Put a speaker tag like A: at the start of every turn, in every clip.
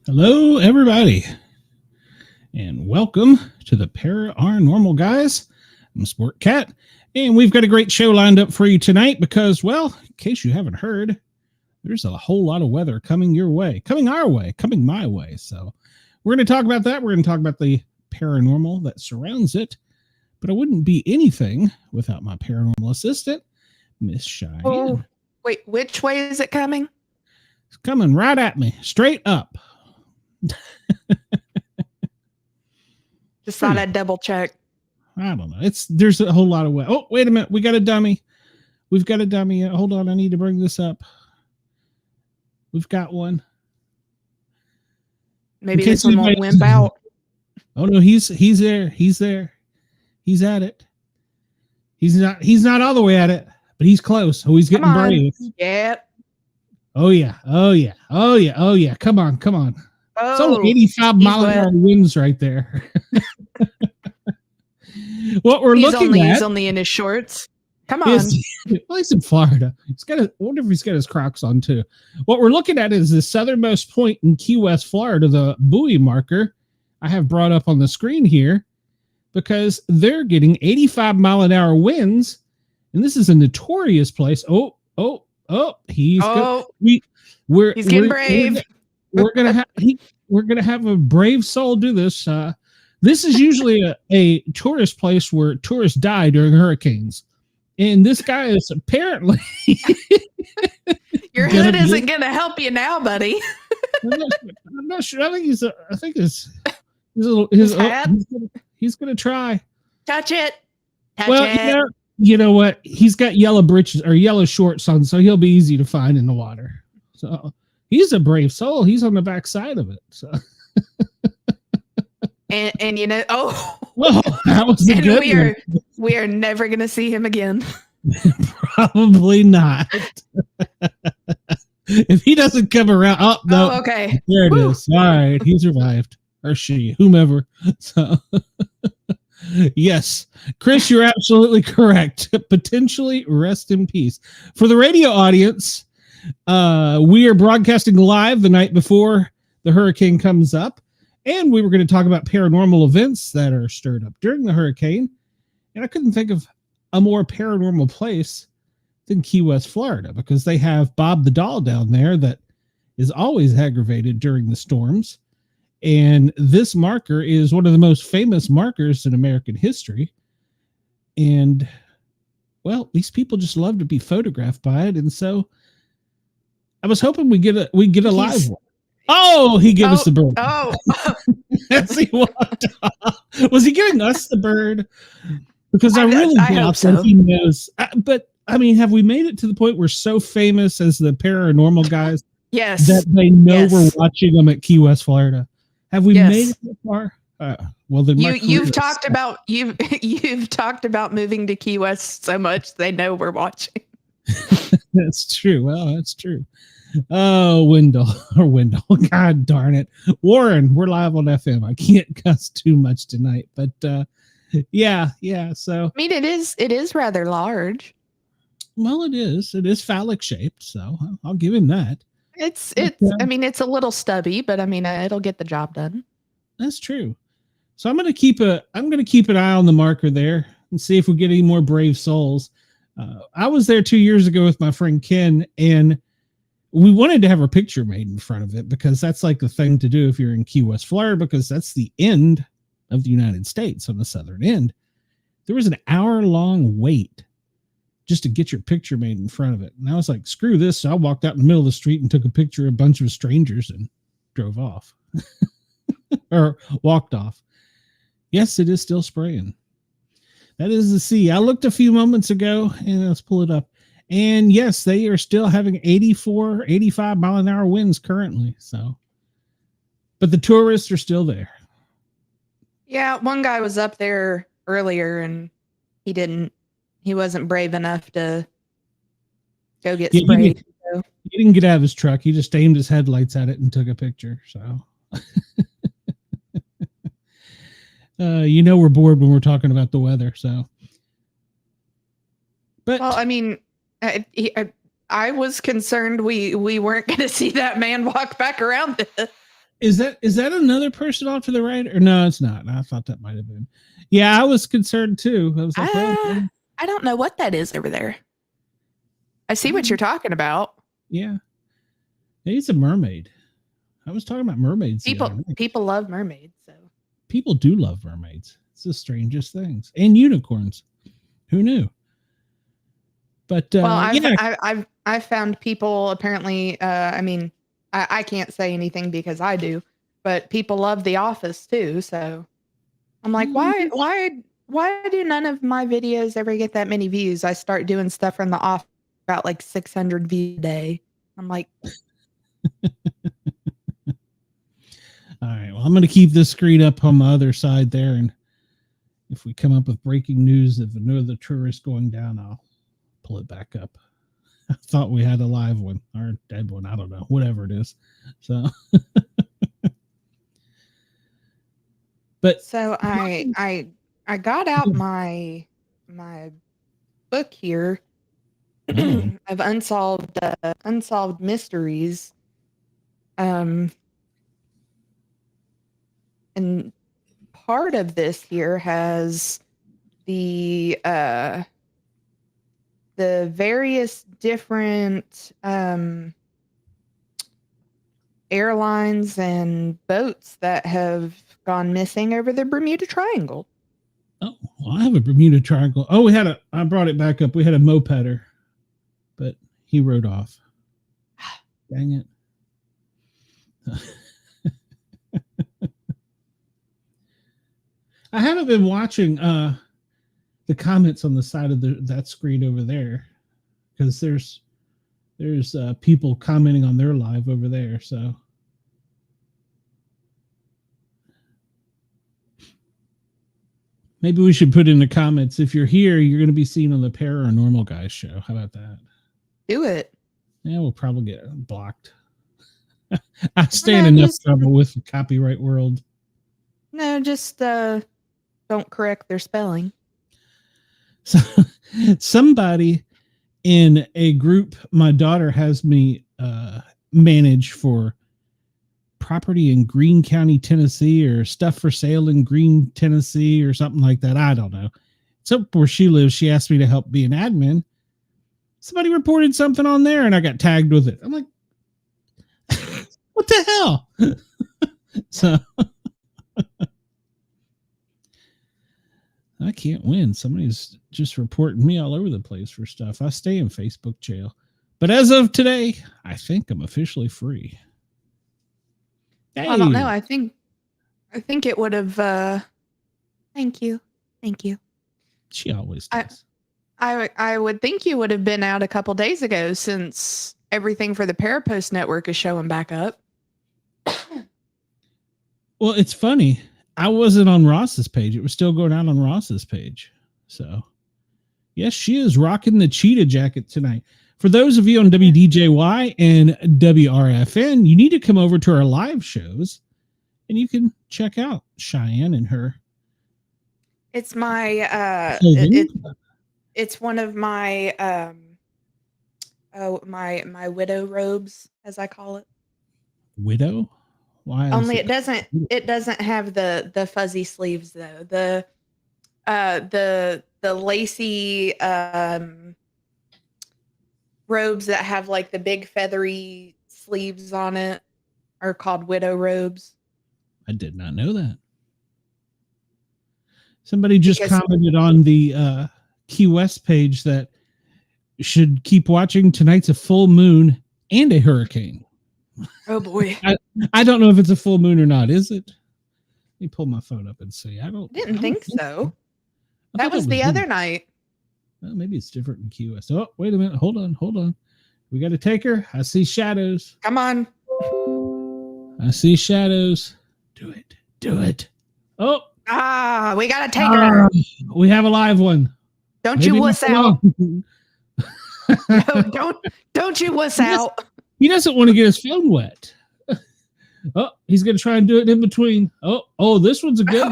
A: Hello, everybody, and welcome to the Paranormal Guys. I'm Sportcat, and we've got a great show lined up for you tonight because, well, in case you haven't heard, there's a whole lot of weather coming your way, coming our way, coming my way. So we're going to talk about that. We're going to talk about the paranormal that surrounds it, but I wouldn't be anything without my paranormal assistant, Miss Cheyenne.
B: Oh, wait, which way is it coming?
A: It's coming right at me, straight up.
B: Just thought I'd double check.
A: I don't know. There's a whole lot of way. Oh, wait a minute. We got a dummy. We've got a dummy. Hold on. I need to bring this up. We've got one.
B: Maybe this one won't wimp out.
A: Oh no, he's there. He's there. He's at it. He's not all the way at it, but he's close. Oh, he's getting brave.
B: Yep.
A: Oh yeah. Oh yeah. Oh yeah. Oh yeah. Come on. Come on.
B: Oh,
A: it's only 85 mile an hour winds right there. What we're looking at.
B: He's only in his shorts. Come on.
A: Well, he's in Florida. I wonder if he's got his Crocs on too. What we're looking at is the southernmost point in Key West, Florida, the buoy marker I have brought up on the screen here because they're getting 85 mile an hour winds. And this is a notorious place. He's getting
B: brave.
A: We're gonna have a brave soul do this. This is usually a tourist place where tourists die during hurricanes, and this guy is apparently.
B: Your hood isn't gonna help you now, buddy.
A: I'm not sure. I think his
B: hat.
A: He's gonna try.
B: Touch it.
A: You know what? He's got yellow breeches or yellow shorts on, so he'll be easy to find in the water. So. He's a brave soul. He's on the back side of it. So,
B: and you know,
A: that was a good one.
B: We are never going to see him again.
A: Probably not. If he doesn't come around, no.
B: Oh, okay.
A: There it is. All right, he survived, or she, whomever. So, yes, Chris, you're absolutely correct. Potentially, rest in peace. For the radio audience. We are broadcasting live the night before the hurricane comes up, and we were going to talk about paranormal events that are stirred up during the hurricane. And I couldn't think of a more paranormal place than Key West, Florida, because they have Bob the Doll down there that is always aggravated during the storms. And this marker is one of the most famous markers in American history. And, well, these people just love to be photographed by it. And so I was hoping we get a live one. Oh, he gave us the bird.
B: Oh,
A: as he walked off. Was he giving us the bird? Because I really doubt that he knows. But I mean, have we made it to the point we're so famous as the paranormal guys?
B: Yes.
A: That they know we're watching them at Key West, Florida. Have we made it that far? Well, then
B: you've talked about moving to Key West so much they know we're watching.
A: That's true. Well, that's true. Oh, Wendell. God darn it. Warren, we're live on FM. I can't cuss too much tonight, but yeah. So
B: I mean, it is rather large.
A: Well, it is. It is phallic shaped, so I'll give him that.
B: I mean, it's a little stubby, but I mean, it'll get the job done.
A: That's true. So I'm going to keep an eye on the marker there and see if we get any more brave souls. I was there 2 years ago with my friend Ken, and we wanted to have a picture made in front of it because that's like the thing to do if you're in Key West, Florida, because that's the end of the United States on the southern end. There was an hour-long wait just to get your picture made in front of it. And I was like, screw this. So I walked out in the middle of the street and took a picture of a bunch of strangers and drove off. or walked off. Yes, it is still spraying. That is the sea. I looked a few moments ago, and let's pull it up. And yes, they are still having 84, 85 mile an hour winds currently. So, but the tourists are still there.
B: Yeah, one guy was up there earlier, and he wasn't brave enough to go get sprayed.
A: He didn't get out of his truck. He just aimed his headlights at it and took a picture. So, we're bored when we're talking about the weather. So, but
B: well, I mean, I was concerned we weren't going to see that man walk back around.
A: Is that another person off to the right? Or no, it's not. I thought that might have been. Yeah, I was concerned too. I was like,
B: I don't know what that is over there. I see what you're talking about.
A: Yeah. He's a mermaid. I was talking about mermaids.
B: People love mermaids. So
A: people do love mermaids. It's the strangest things. And unicorns. Who knew? But
B: I've found people apparently. I mean, I can't say anything because I do, but people love The Office too. So I'm like, why do none of my videos ever get that many views? I start doing stuff from The Office about like 600 views a day. I'm like,
A: all right. Well, I'm going to keep this screen up on my other side there, and if we come up with breaking news of another tourist going down, I'll pull it back up. I thought we had a live one or a dead one. I don't know, whatever it is. So, but
B: so I got out my book here of unsolved mysteries, and part of this here has the various different airlines and boats that have gone missing over the Bermuda Triangle.
A: Oh, well, I have a Bermuda Triangle. Oh, I brought it back up. We had a mopeder, but he rode off. Dang it. I haven't been watching the comments on the side of that screen over there, because there's people commenting on their live over there. So maybe we should put in the comments, if you're here, you're going to be seen on the Paranormal Guyz show. How about that?
B: Do it.
A: Yeah, we'll probably get blocked. I stand enough trouble with the copyright world.
B: No, just don't correct their spelling.
A: So somebody in a group my daughter has me manage for property in Greene County, Tennessee, or stuff for sale in Greene, Tennessee, or something like that. I don't know. It's up where she lives. She asked me to help be an admin. Somebody reported something on there and I got tagged with it. I'm like, what the hell? So I can't win. Somebody's just reporting me all over the place for stuff. I stay in Facebook jail. But as of today, I think I'm officially free. Hey.
B: I don't know. I think it would have thank you.
A: She always does.
B: I would think you would have been out a couple days ago, since everything for the Parapost Network is showing back up.
A: Well, it's funny. I wasn't on Ross's page. It was still going out on Ross's page. So, yes, she is rocking the cheetah jacket tonight. For those of you on WDJY and WRFN, you need to come over to our live shows and you can check out Cheyenne and her.
B: It's my it's one of my my widow robes, as I call it.
A: Widow? Why?
B: Only it doesn't have the fuzzy sleeves though. The lacy robes that have like the big feathery sleeves on it are called widow robes.
A: I did not know that. Somebody just commented on the Key West page that should keep watching. Tonight's a full moon and a hurricane.
B: Oh boy.
A: I don't know if it's a full moon or not. Is it? Let me pull my phone up and see. I
B: Didn't think so.
A: I
B: That
A: thought
B: was
A: it
B: the
A: in-
B: other night.
A: Well, maybe it's different in QS. Oh, wait a minute. Hold on. We got a taker. I see shadows.
B: Come on.
A: I see shadows. Do it. Oh,
B: We got a taker.
A: we have a live one.
B: Don't
A: Maybe
B: you wuss
A: not
B: out. No, don't you wuss out.
A: He doesn't want to get his phone wet. Oh, he's going to try and do it in between. Oh, this one's a good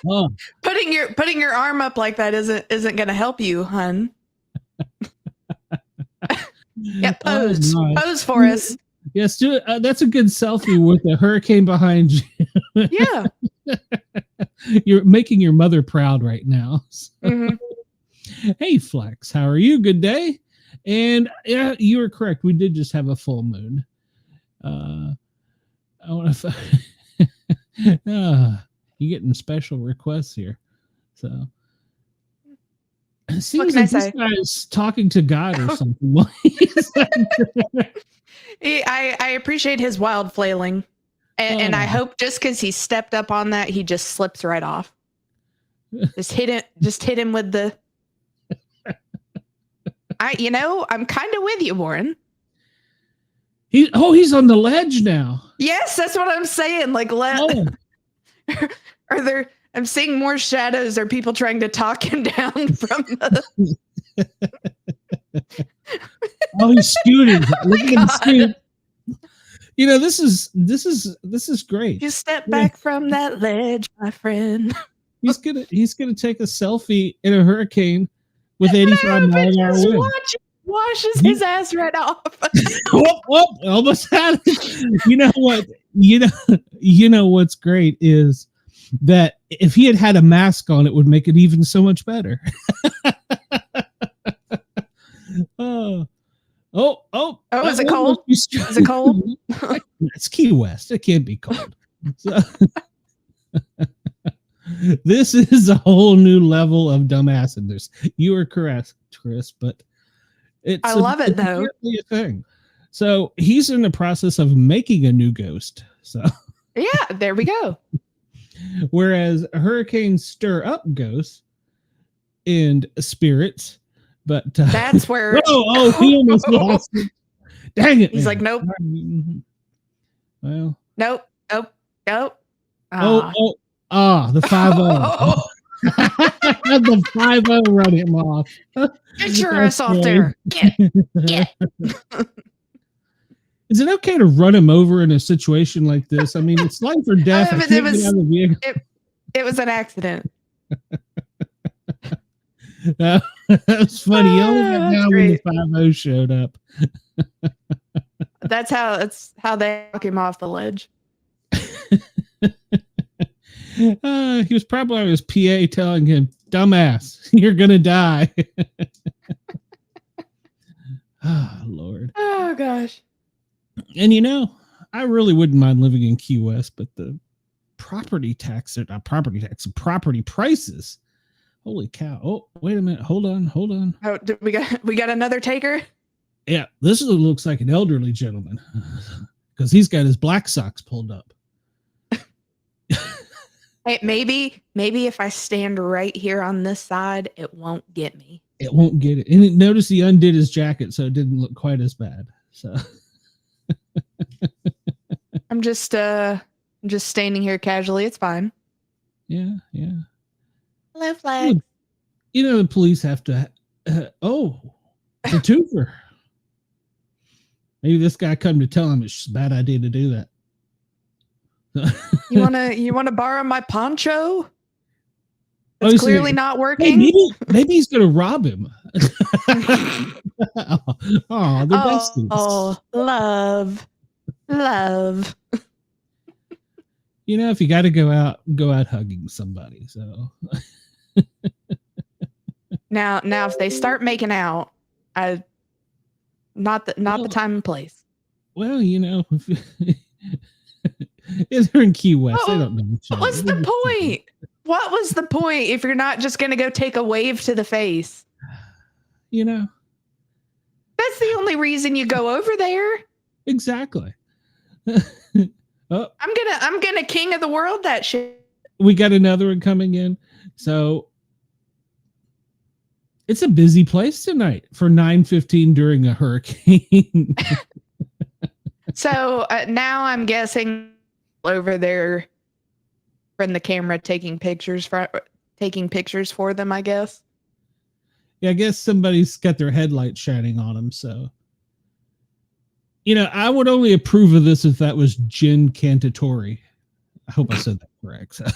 A: one.
B: Putting your arm up like that isn't going to help you, hun. Yeah, pose. Pose for us.
A: Yes, do it. That's a good selfie with a hurricane behind you.
B: Yeah.
A: You're making your mother proud right now. So.
B: Mm-hmm.
A: Hey, Flex, how are you? Good day. And yeah, you were correct. We did just have a full moon. I want to. You're getting special requests here. So. It seems like this guy's talking to God or something.
B: I appreciate his wild flailing. And I hope just because he stepped up on that, he just slips right off. Just hit him with the. I'm kind of with you, Warren.
A: He's on the ledge now.
B: Yes, that's what I'm saying. Like, I'm seeing more shadows. Are people trying to talk him down from the?
A: He's scooting. Look at him scoot. This is great.
B: You step back from that ledge, my friend.
A: He's gonna take a selfie in a hurricane with 85 miles an hour wind.
B: Washes his ass right off.
A: Almost had it. You know what? You know what's great is that if he had a mask on, it would make it even so much better.
B: Is it cold? Is it cold?
A: It's Key West. It can't be cold. So, this is a whole new level of dumbassedness. You are correct, Chris, but
B: I love it though.
A: A thing. So he's in the process of making a new ghost. So
B: yeah, there we go.
A: Whereas hurricanes stir up ghosts and spirits, but
B: that's where.
A: He almost lost it. Dang it!
B: He's like, nope.
A: Well,
B: nope. The
A: 5-0. The 5-0 run him off.
B: Get your ass off there. Get.
A: Is it okay to run him over in a situation like this? I mean, it's life or death.
B: It was an accident.
A: That was funny. You only got down when the 5-0 showed up.
B: That's how they knock him off the ledge.
A: He was probably on his PA telling him, "Dumbass, you're gonna die." Oh, Lord.
B: Oh gosh.
A: And I really wouldn't mind living in Key West, but the property prices. Holy cow. Oh, wait a minute. Hold on.
B: Oh, we got another taker?
A: Yeah, this looks like an elderly gentleman because he's got his black socks pulled up.
B: Hey, maybe if I stand right here on this side, it won't get me.
A: It won't get it. And notice he undid his jacket, so it didn't look quite as bad. So
B: I'm just standing here casually. It's fine.
A: Yeah.
B: Hello, Flag.
A: The police have to. The twofer. Maybe this guy come to tell him it's a bad idea to do that.
B: You wanna borrow my poncho? It's clearly not working.
A: Hey, maybe he's gonna rob him. The besties.
B: Oh, love.
A: If you got to go out hugging somebody. So
B: now, if they start making out, not the time and place.
A: Well, if they're in Key West, they don't know each other.
B: What's the point? What was the point if you're not just going to go take a wave to the face?
A: That's
B: the only reason you go over there.
A: Exactly. Oh,
B: I'm gonna king of the world that shit.
A: we got another one coming in. So it's a busy place tonight for 9:15 during a hurricane.
B: So now I'm guessing over there from the camera taking pictures for them, I guess.
A: Yeah, I guess somebody's got their headlights shining on them. So, you know, I would only approve of this if that was Jen Cantatori. I hope I said that correct. So.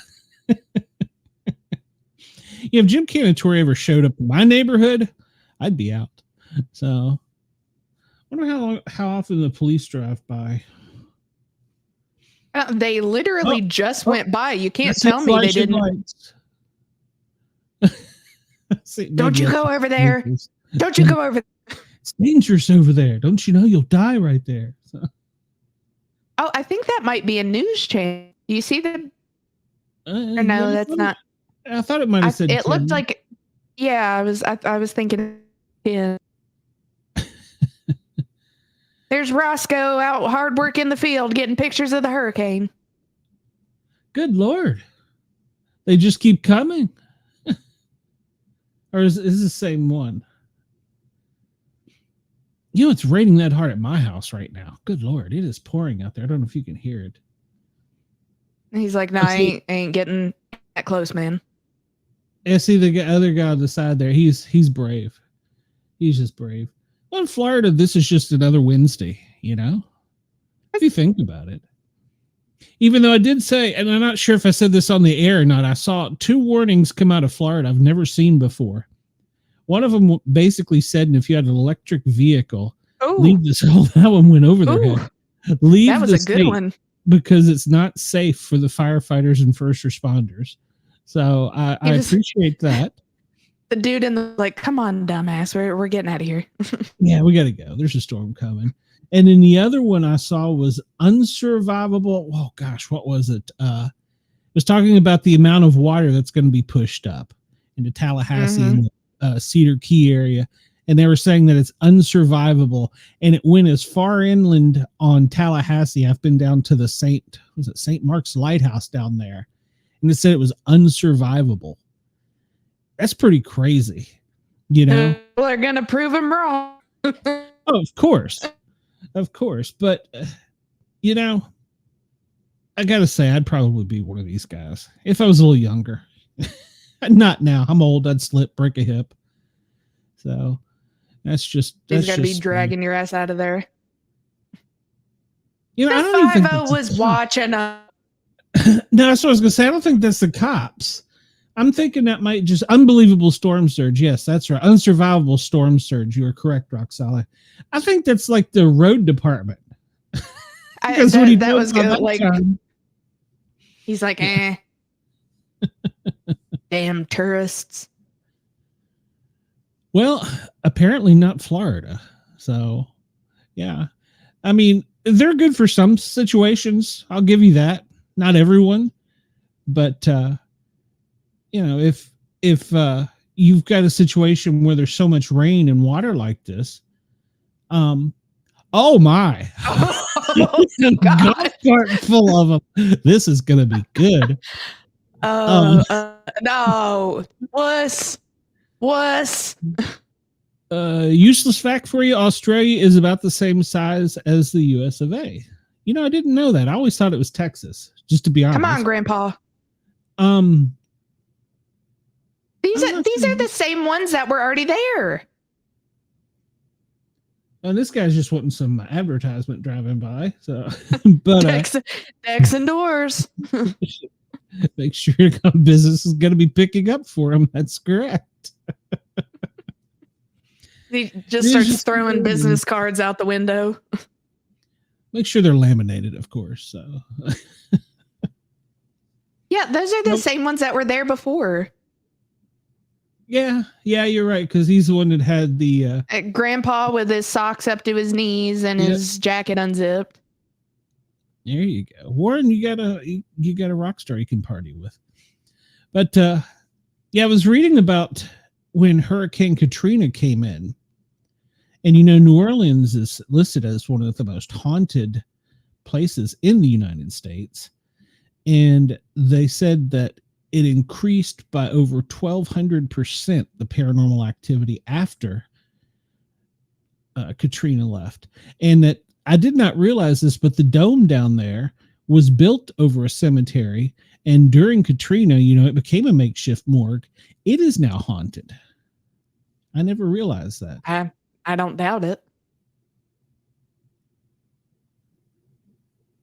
A: Yeah, if Jim Cantatori ever showed up in my neighborhood, I'd be out. So, I wonder how often the police drive by.
B: They literally just went by. You can't tell me they didn't. Don't you go over there. Don't you go over there.
A: It's dangerous over there. Don't you know you'll die right there? So.
B: Oh, I think that might be a news channel. Do you see them? No, that's not.
A: I thought it might have said.
B: It looked like. Yeah, I was thinking. Yeah. There's Roscoe out hard work in the field getting pictures of the hurricane.
A: Good Lord. They just keep coming. Or is this the same one? You know, it's raining that hard at my house right now. Good Lord. It is pouring out there. I don't know if you can hear it.
B: He's like, no, I ain't getting that close, man.
A: Yeah, see the other guy on the side there. He's brave. He's just brave. Well, in Florida, this is just another Wednesday, you know? If you think about it. Even though I did say, and I'm not sure if I said this on the air or not, I saw 2 warnings come out of Florida I've never seen before. One of them basically said, and if you had an electric vehicle, leave this. Oh, that one went over their head. Leave
B: that was a good one.
A: Because it's not safe for the firefighters and first responders. So I appreciate that.
B: The dude in the like, come on, dumbass, we're getting out of here.
A: Yeah, we got to go. There's a storm coming. And then the other one I saw was unsurvivable. Oh gosh, what was it? It was talking about the amount of water that's going to be pushed up into Tallahassee and the Cedar Key area. And they were saying that it's unsurvivable. And it went as far inland on Tallahassee. I've been down to the St. Mark's Lighthouse down there. And it said it was unsurvivable. That's pretty crazy, you know?
B: Well, they're going to prove them wrong.
A: Oh, of course. Of course. But, you know, I got to say, I'd probably be one of these guys if I was a little younger. Not now. I'm old. I'd slip, break a hip. So that's just.
B: He's got to be dragging your ass out of there.
A: You know,
B: the 5-0 was watching.
A: No, that's what I was going to say. I don't think that's the cops. I'm thinking that might just unbelievable storm surge. Yes, that's right. Unsurvivable storm surge. You are correct, Roxala. I think that's like the road department.
B: That was good. Like, he's like, damn tourists.
A: Well, apparently not Florida. So, yeah. I mean, they're good for some situations. I'll give you that. Not everyone. But, you know, if you've got a situation where there's so much rain and water like this, oh my, golf cart full of them. This is going to be good.
B: No, wuss.
A: Useless fact for you: Australia is about the same size as the U.S. of A. You know, I didn't know that. I always thought it was Texas. Just to be honest.
B: Come on, Grandpa. These are the same ones that were already there.
A: And this guy's just wanting some advertisement driving by. So, but
B: decks and doors.
A: Make sure your business is going to be picking up for him. That's correct.
B: He just starts throwing business cards out the window.
A: Make sure they're laminated, of course. So,
B: yeah, those are the same ones that were there before.
A: Yeah, you're right, because he's the one that had the
B: Grandpa with his socks up to his knees and his jacket unzipped.
A: There you go, Warren. You got a rock star you can party with. But yeah, I was reading about when Hurricane Katrina came in, and you know, New Orleans is listed as one of the most haunted places in the United States. And they said that it increased by over 1,200% the paranormal activity after Katrina left. And that I did not realize this, but the dome down there was built over a cemetery. And during Katrina, it became a makeshift morgue. It is now haunted. I never realized that.
B: I don't doubt it.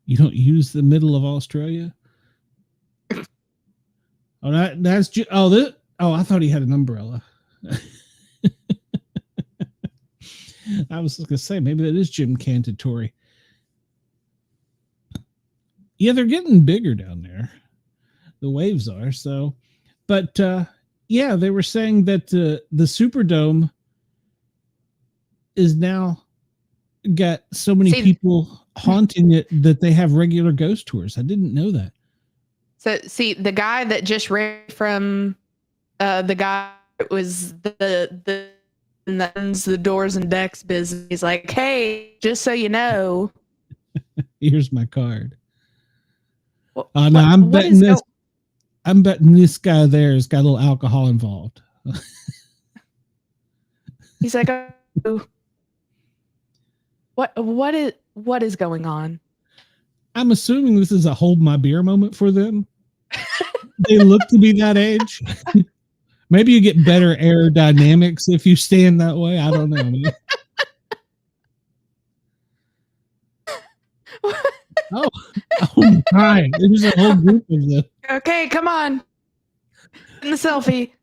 A: You don't use the middle of Australia? Oh, I thought he had an umbrella. I was going to say, maybe that is Jim Cantatory. Yeah, they're getting bigger down there. The waves are. So, but yeah, they were saying that the Superdome is now got so many people haunting it that they have regular ghost tours. I didn't know that.
B: So, see, the guy that just ran from the guy that was the doors and decks business, he's like, hey, just so you know,
A: here's my card. I'm betting this guy there has got a little alcohol involved.
B: He's like, oh, what is going on?
A: I'm assuming this is a hold my beer moment for them. They look to be that age. Maybe you get better aerodynamics if you stand that way. I don't know. Oh my! There's a whole group of them.
B: Okay, come on. In the selfie.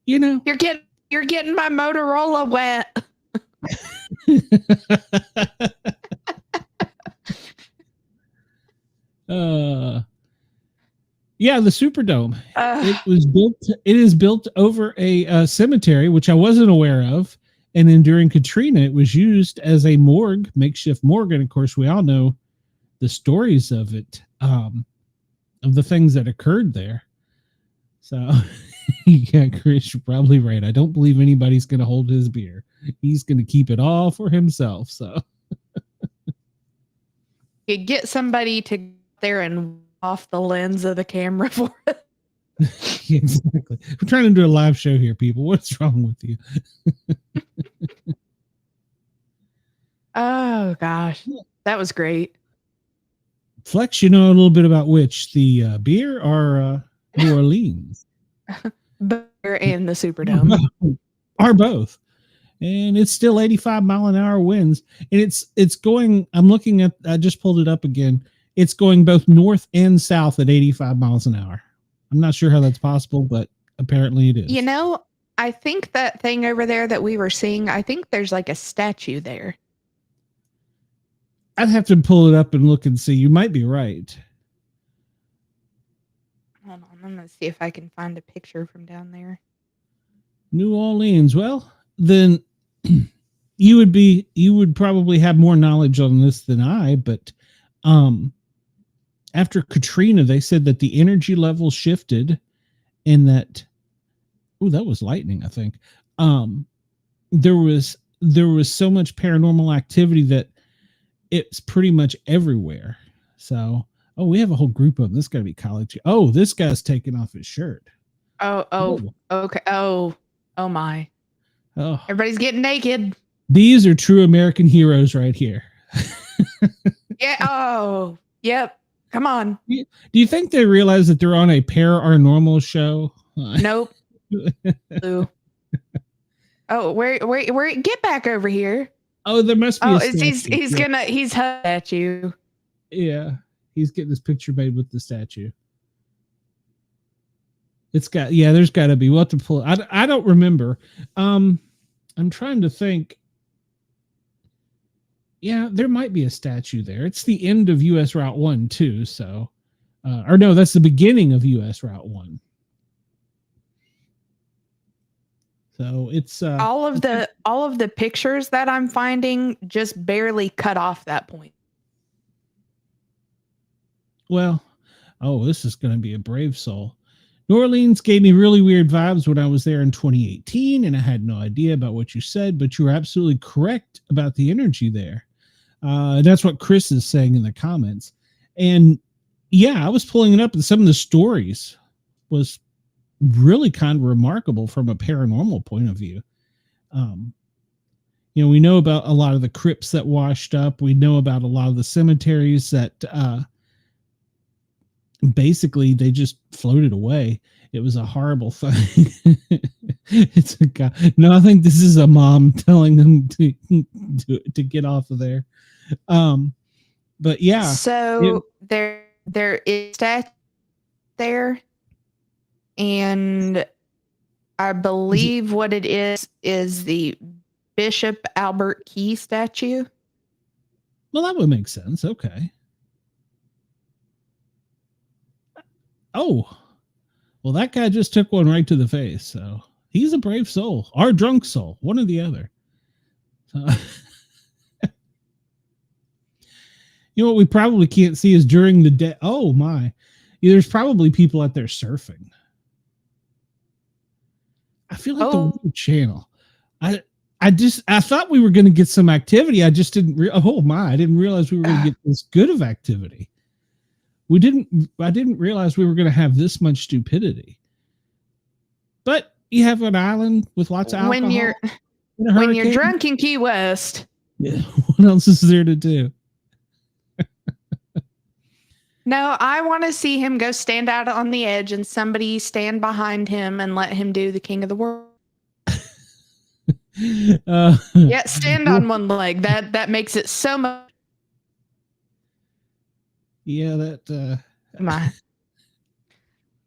B: You're getting my Motorola wet.
A: Yeah, the Superdome. It is built over a cemetery, which I wasn't aware of. And then during Katrina, it was used as a morgue, makeshift morgue. And of course, we all know the stories of it, of the things that occurred there. So, yeah, Chris, you're probably right. I don't believe anybody's going to hold his beer. He's going to keep it all for himself. So,
B: you get somebody to get there and off the lens of the camera for it.
A: Exactly. We're trying to do a live show here, people. What's wrong with you?
B: Oh gosh, that was great.
A: Flex, you know a little bit about which, the beer or New Orleans?
B: Beer and the Superdome
A: are both, and it's still 85-mile-an-hour winds, and it's going. I'm looking at. I just pulled it up again. It's going both north and south at 85 miles an hour. I'm not sure how that's possible, but apparently it is.
B: I think that thing over there that we were seeing, I think there's like a statue there.
A: I'd have to pull it up and look and see. You might be right.
B: Hold on. I'm going to see if I can find a picture from down there.
A: New Orleans. Well, then you would probably have more knowledge on this than I, but after Katrina, they said that the energy level shifted and that, that was lightning, I think. There was so much paranormal activity that it's pretty much everywhere. So, we have a whole group of them. This got to be college. Oh, this guy's taking off his shirt.
B: Okay. Oh my.
A: Oh,
B: everybody's getting naked.
A: These are true American heroes right here.
B: Yeah. Oh, yep. Come on.
A: Do you think they realize that they're on a paranormal show?
B: Nope. Oh, where? Get back over here.
A: Oh, there must be.
B: He's at you.
A: Yeah, he's getting his picture made with the statue. There's got to be. We'll have to pull it. I don't remember. I'm trying to think. Yeah, there might be a statue there. It's the end of US Route 1 too, so or no, that's the beginning of US Route 1. So it's
B: all of the pictures that I'm finding just barely cut off that point.
A: Well, this is going to be a brave soul. New Orleans gave me really weird vibes when I was there in 2018, and I had no idea about what you said, but you were absolutely correct about the energy there. That's what Chris is saying in the comments. And yeah, I was pulling it up, and some of the stories was really kind of remarkable from a paranormal point of view. We know about a lot of the crypts that washed up. We know about a lot of the cemeteries that basically they just floated away. It was a horrible thing. It's a guy. No, I think this is a mom telling them to get off of there. But yeah.
B: So there is stat there, and I believe what it is the Bishop Albert Key statue.
A: Well, that would make sense. Okay. Oh, well, that guy just took one right to the face. So he's a brave soul, or drunk soul, one or the other. So, what we probably can't see is during the day. Oh my, there's probably people out there surfing. I feel like the Weird Channel. I thought we were going to get some activity. I just didn't. I didn't realize we were going to get this good of activity. I didn't realize we were going to have this much stupidity. But you have an island with lots of alcohol.
B: When you're drunk in Key West.
A: Yeah, what else is there to do?
B: No, I want to see him go stand out on the edge and somebody stand behind him and let him do the King of the World. Yeah, stand on one leg. That makes it so much.
A: Yeah, that.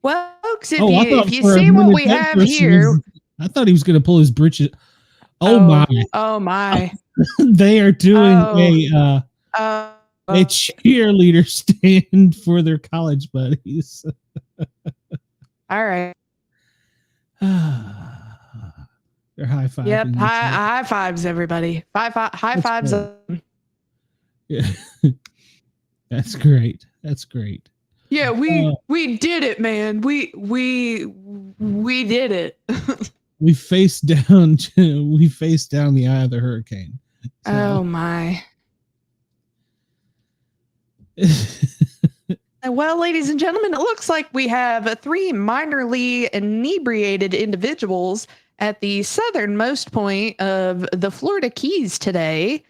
B: Well, folks, if you see what we have here,
A: I thought he was going to pull his britches. Oh my!
B: Oh my!
A: They are doing a cheerleader stand for their college buddies.
B: All right.
A: They're high fiving.
B: Yep, high fives, everybody. High fives.
A: Yeah, that's great. That's great.
B: Yeah, we did it, man. We did it.
A: We faced down the eye of the hurricane. So.
B: Oh my. Well, ladies and gentlemen, it looks like we have 3 minorly inebriated individuals at the southernmost point of the Florida Keys today.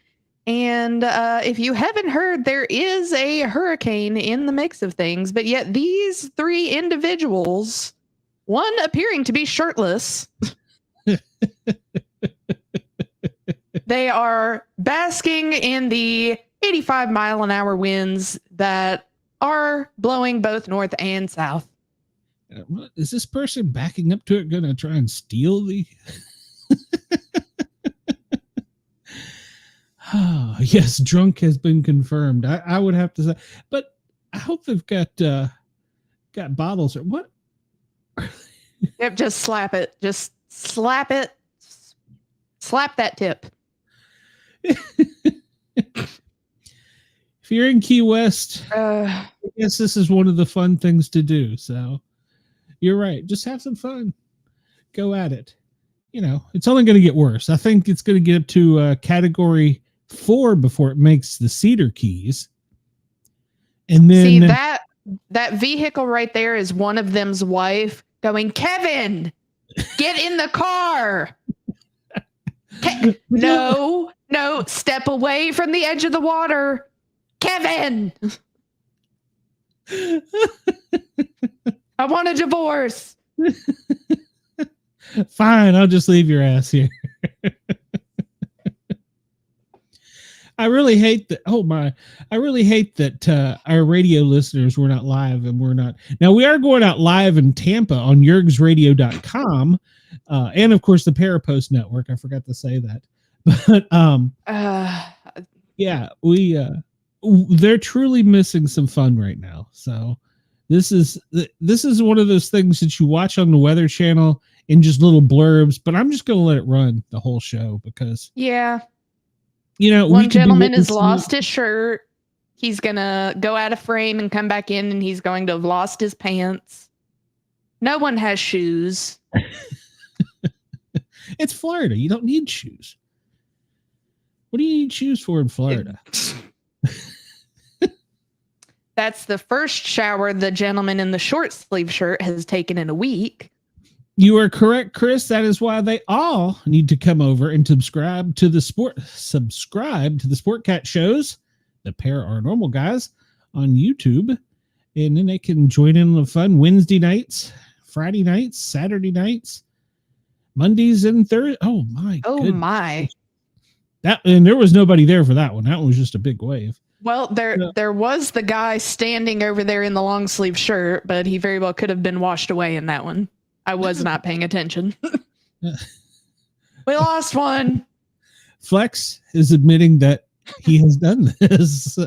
B: And if you haven't heard, there is a hurricane in the mix of things, but yet these 3 individuals, one appearing to be shirtless, they are basking in the 85-mile-an-hour winds that are blowing both north and south.
A: Is this person backing up to it going to try and steal the... Oh, yes, drunk has been confirmed. I would have to say, but I hope they've got bottles or what?
B: Yep, just slap it. Just slap it. Slap that tip.
A: If you're in Key West, I guess this is one of the fun things to do. So you're right. Just have some fun. Go at it. It's only going to get worse. I think it's going to get up to category 4 before it makes the Cedar Keys. And then
B: see that vehicle right there is one of them's wife going, Kevin, get in the car. No, step away from the edge of the water. Kevin, I want a divorce.
A: Fine, I'll just leave your ass here. I really hate that. Oh my! I really hate that our radio listeners were not live, and we're not. Now we are going out live in Tampa on yergsradio.com, and of course the Parapost Network. I forgot to say that, but yeah, they're truly missing some fun right now. So this is one of those things that you watch on the Weather Channel in just little blurbs. But I'm just going to let it run the whole show because
B: one gentleman has lost his shirt. He's going to go out of frame and come back in, and he's going to have lost his pants. No one has shoes.
A: It's Florida. You don't need shoes. What do you need shoes for in Florida?
B: That's the first shower the gentleman in the short sleeve shirt has taken in a week.
A: You are correct, Chris. That is why they all need to come over and subscribe to the Sportcat shows, the Paranormal Guys, on YouTube. And then they can join in on the fun Wednesday nights, Friday nights, Saturday nights, Mondays and Thursdays. Oh my!
B: Oh
A: goodness.
B: my!
A: And there was nobody there for that one. That one was just a big wave.
B: Well, there was the guy standing over there in the long sleeve shirt, but he very well could have been washed away in that one. I was not paying attention. We lost one. Flex
A: is admitting that he has done this.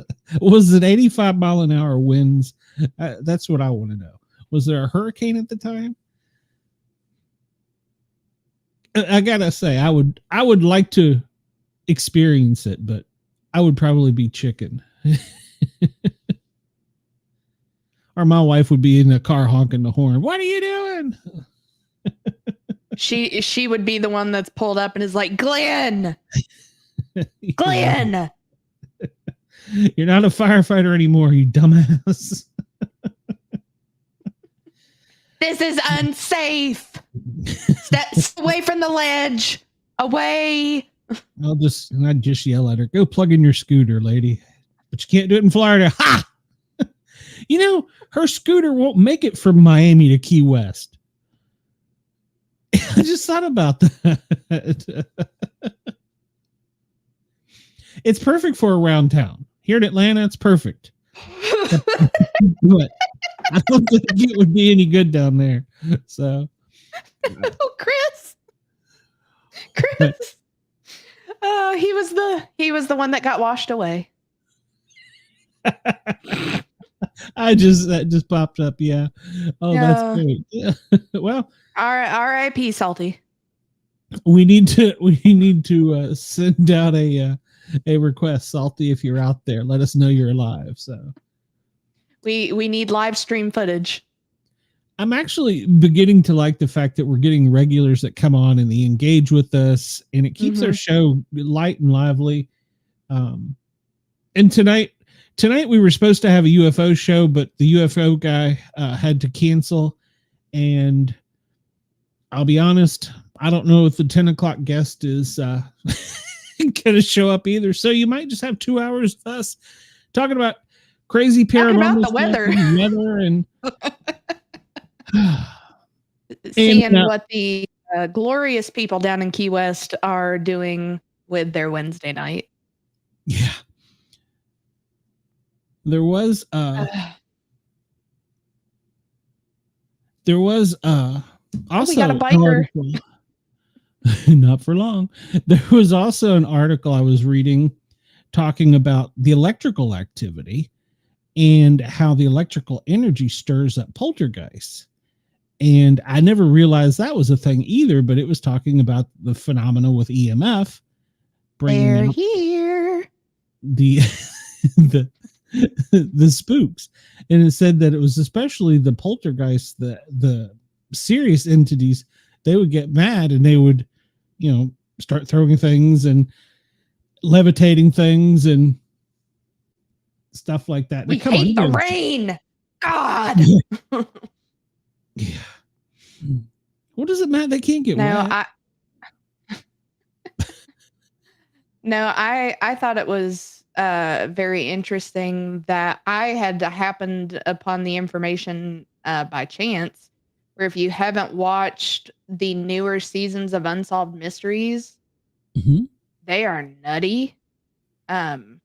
A: Was it 85-mile-an-hour winds? That's what I want to know. Was there a hurricane at the time? I gotta say, I would like to experience it, but I would probably be chicken. Or my wife would be in the car honking the horn. What are you doing?
B: She would be the one that's pulled up and is like, Glenn. Glenn.
A: You're not a firefighter anymore, you dumbass.
B: This is unsafe. Step away from the ledge. Away.
A: I'd just yell at her, go plug in your scooter, lady. But you can't do it in Florida. Ha! You know, her scooter won't make it from Miami to Key West. I just thought about that. It's perfect for around town. Here in Atlanta, it's perfect. But I don't think it would be any good down there. So,
B: oh, Chris. He was the one that got washed away.
A: That just popped up. Yeah. Oh, that's great. Yeah. Well,
B: R.I.P. Salty.
A: We need to send out a request, Salty. If you're out there, let us know you're alive. So
B: we need live stream footage.
A: I'm actually beginning to like the fact that we're getting regulars that come on and they engage with us, and it keeps our show light and lively. And tonight we were supposed to have a UFO show, but the UFO guy had to cancel. And I'll be honest, I don't know if the 10 o'clock guest is going to show up either. So you might just have 2 hours of us talking about crazy paranormal
B: about the weather
A: and
B: seeing what the glorious people down in Key West are doing with their Wednesday night.
A: Yeah. There was also
B: we got a biker.
A: Not for long. There was also an article I was reading talking about the electrical activity and how the electrical energy stirs up poltergeists. And I never realized that was a thing either, but it was talking about the phenomena with EMF.
B: They're here.
A: The spooks. And it said that it was especially the poltergeists, the serious entities, they would get mad and they would, start throwing things and levitating things and stuff like that.
B: We hate the rain. God.
A: Yeah. What does it matter? They can't get wet.
B: I thought it was very interesting that I had happened upon the information by chance, where if you haven't watched the newer seasons of Unsolved Mysteries, they are nutty. And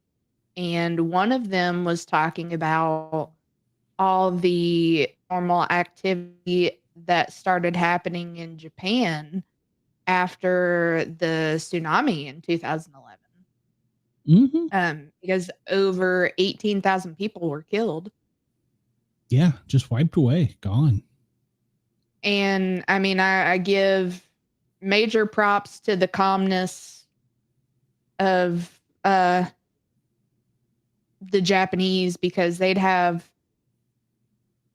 B: one of them was talking about all the normal activity that started happening in Japan after the tsunami in 2011. Because over 18,000 people were killed.
A: Yeah, just wiped away, gone.
B: And I mean, I give major props to the calmness of the Japanese, because they'd have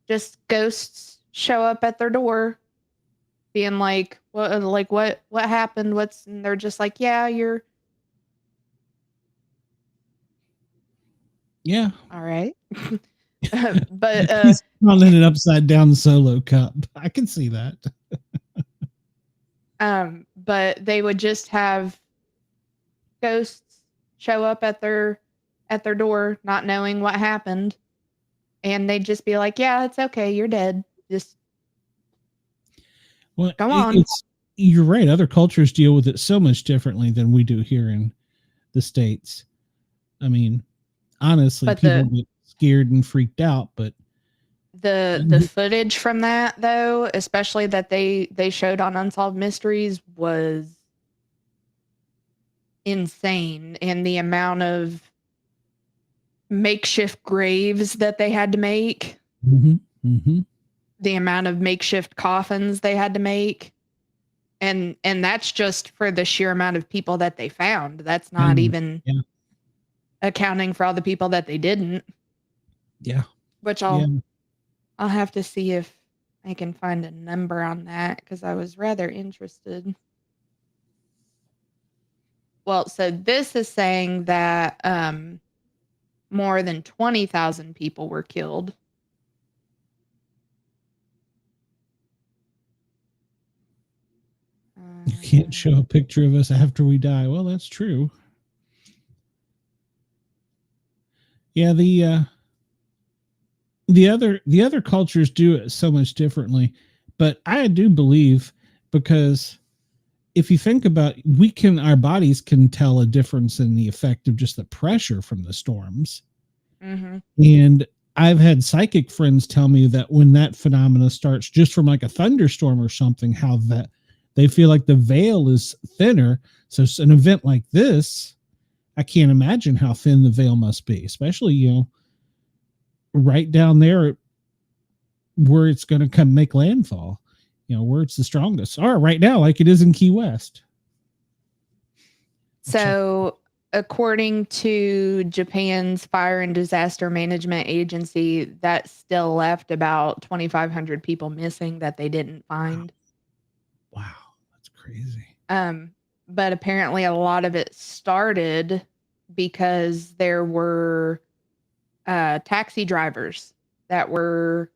B: just ghosts show up at their door being like, what happened? And they're just like, yeah,
A: Yeah.
B: All right. But
A: He's calling an upside down solo cup. I can see that.
B: but they would just have ghosts show up at their door, not knowing what happened, and they'd just be like, "Yeah, it's okay, you're dead. Just
A: Well,
B: go on."
A: it's you're right. Other cultures deal with it so much differently than we do here in the States. I mean, honestly,
B: But
A: people get scared and freaked out, but
B: the footage from that, though, especially that they showed on Unsolved Mysteries, was insane. And the amount of makeshift graves that they had to make, the amount of makeshift coffins they had to make, and that's just for the sheer amount of people that they found. That's not even accounting for all the people that they didn't.
A: Yeah.
B: Which I'll have to see if I can find a number on that, because I was rather interested. Well, so this is saying that more than 20,000 people were killed.
A: You can't show a picture of us after we die. Well, that's true. Yeah, the other cultures do it so much differently, but I do believe, because if you think about, our bodies can tell a difference in the effect of just the pressure from the storms.
B: Mm-hmm.
A: And I've had psychic friends tell me that when that phenomena starts, just from like a thunderstorm or something, how that they feel like the veil is thinner. So an event like this, I can't imagine how thin the veil must be, especially, right down there where it's going to come make landfall, where it's the strongest. Or right now, like it is in Key West.
B: So according to Japan's Fire and Disaster Management Agency, that still left about 2,500 people missing that they didn't find.
A: Wow, that's crazy.
B: But apparently a lot of it started because there were taxi drivers that were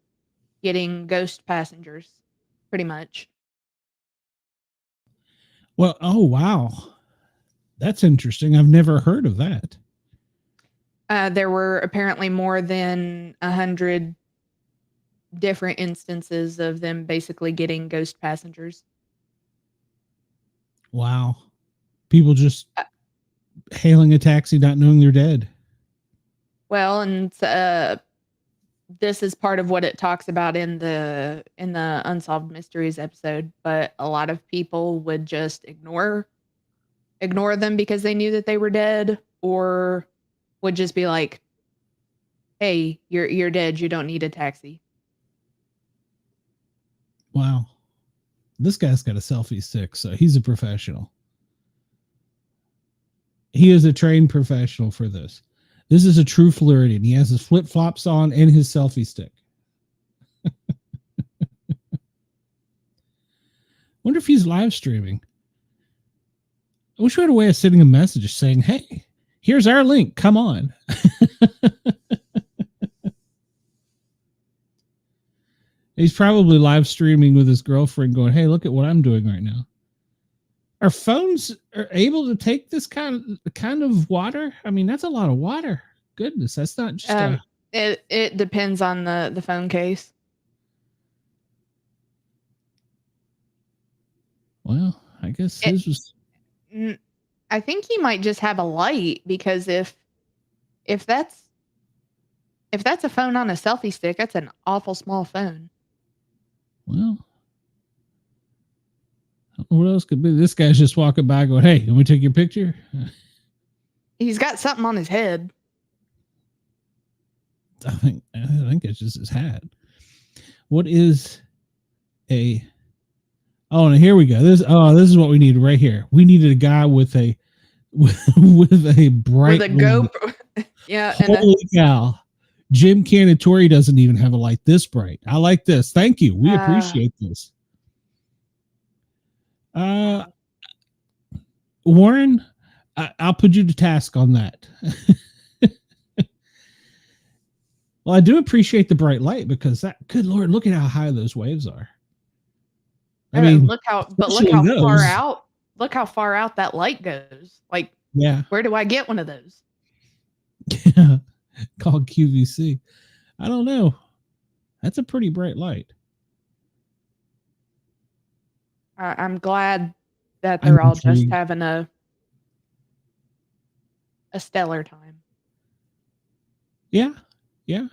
B: getting ghost passengers, pretty much.
A: Well, oh, wow. That's interesting. I've never heard of that.
B: There were apparently more than 100 different instances of them basically getting ghost passengers.
A: Wow. People just hailing a taxi, not knowing they're dead.
B: Well, and this is part of what it talks about in the Unsolved Mysteries episode, but a lot of people would just ignore them because they knew that they were dead, or would just be like, "Hey, you're dead. You don't need a taxi."
A: Wow. This guy's got a selfie stick, so he's a professional. He is a trained professional for this. This is a true Floridian. He has his flip-flops on and his selfie stick. Wonder if he's live streaming. I wish we had a way of sending a message saying, "Hey, here's our link. Come on." He's probably live streaming with his girlfriend going, "Hey, look at what I'm doing right now." Are phones able to take this kind of water? I mean, that's a lot of water. Goodness, that's not just
B: it depends on the phone case. Well,
A: I guess his was.
B: I think he might just have a light, because if that's a phone on a selfie stick, that's an awful small phone.
A: Well, what else could be? This guy's just walking by going, "Hey, can we take your picture?"
B: He's got something on his head.
A: I think it's just his hat. What is a... Oh, and here we go. This is what we need right here. We needed a guy with a bright,
B: with a GoPro. Yeah.
A: Holy cow. Jim Canatori doesn't even have a light this bright. I like this. Thank you. We appreciate this. Warren, I'll put you to task on that. Well, I do appreciate the bright light because good Lord, look at how high those waves are. I mean,
B: look how far out. Look how far out that light goes. Like,
A: yeah,
B: where do I get one of those?
A: Yeah, called QVC. I don't know. That's a pretty bright light.
B: I'm glad that they're all just having a stellar time.
A: Yeah, yeah.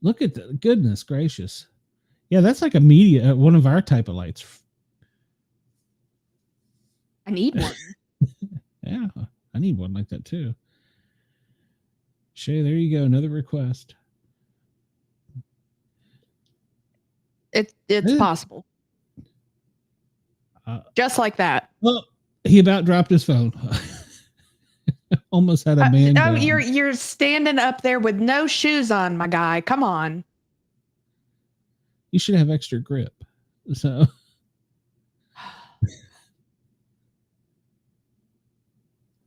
A: Look at the goodness gracious. Yeah, that's like one of our type of lights.
B: I need one.
A: Yeah, I need one like that too. Shay, there you go. Another request.
B: It's possible. Just like that.
A: Well, he about dropped his phone. Almost had a man.
B: No, you're standing up there with no shoes on, my guy. Come on.
A: You should have extra grip. So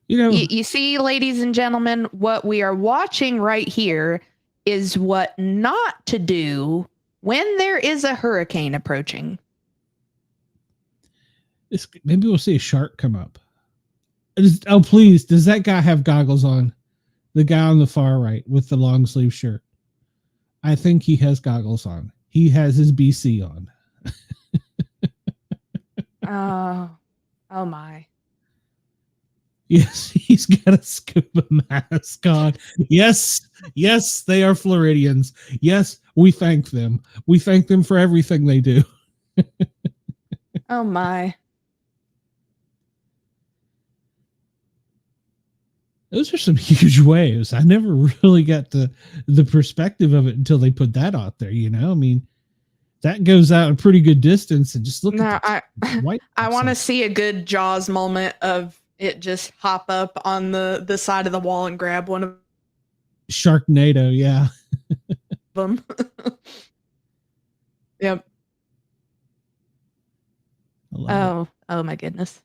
B: you see, ladies and gentlemen, what we are watching right here is what not to do when there is a hurricane approaching.
A: Maybe we'll see a shark come up. Oh, please. Does that guy have goggles on? The guy on the far right with the long sleeve shirt. I think he has goggles on. He has his BC on.
B: Oh my.
A: Yes, he's got a scuba mask on. Yes, they are Floridians. Yes, we thank them. We thank them for everything they do.
B: Oh my.
A: Those are some huge waves. I never really got the perspective of it until they put that out there, I mean, that goes out a pretty good distance, and just look at white.
B: I want to see a good Jaws moment of it just hop up on the side of the wall and grab one of
A: Sharknado, yeah.
B: them. Yep. Oh my goodness.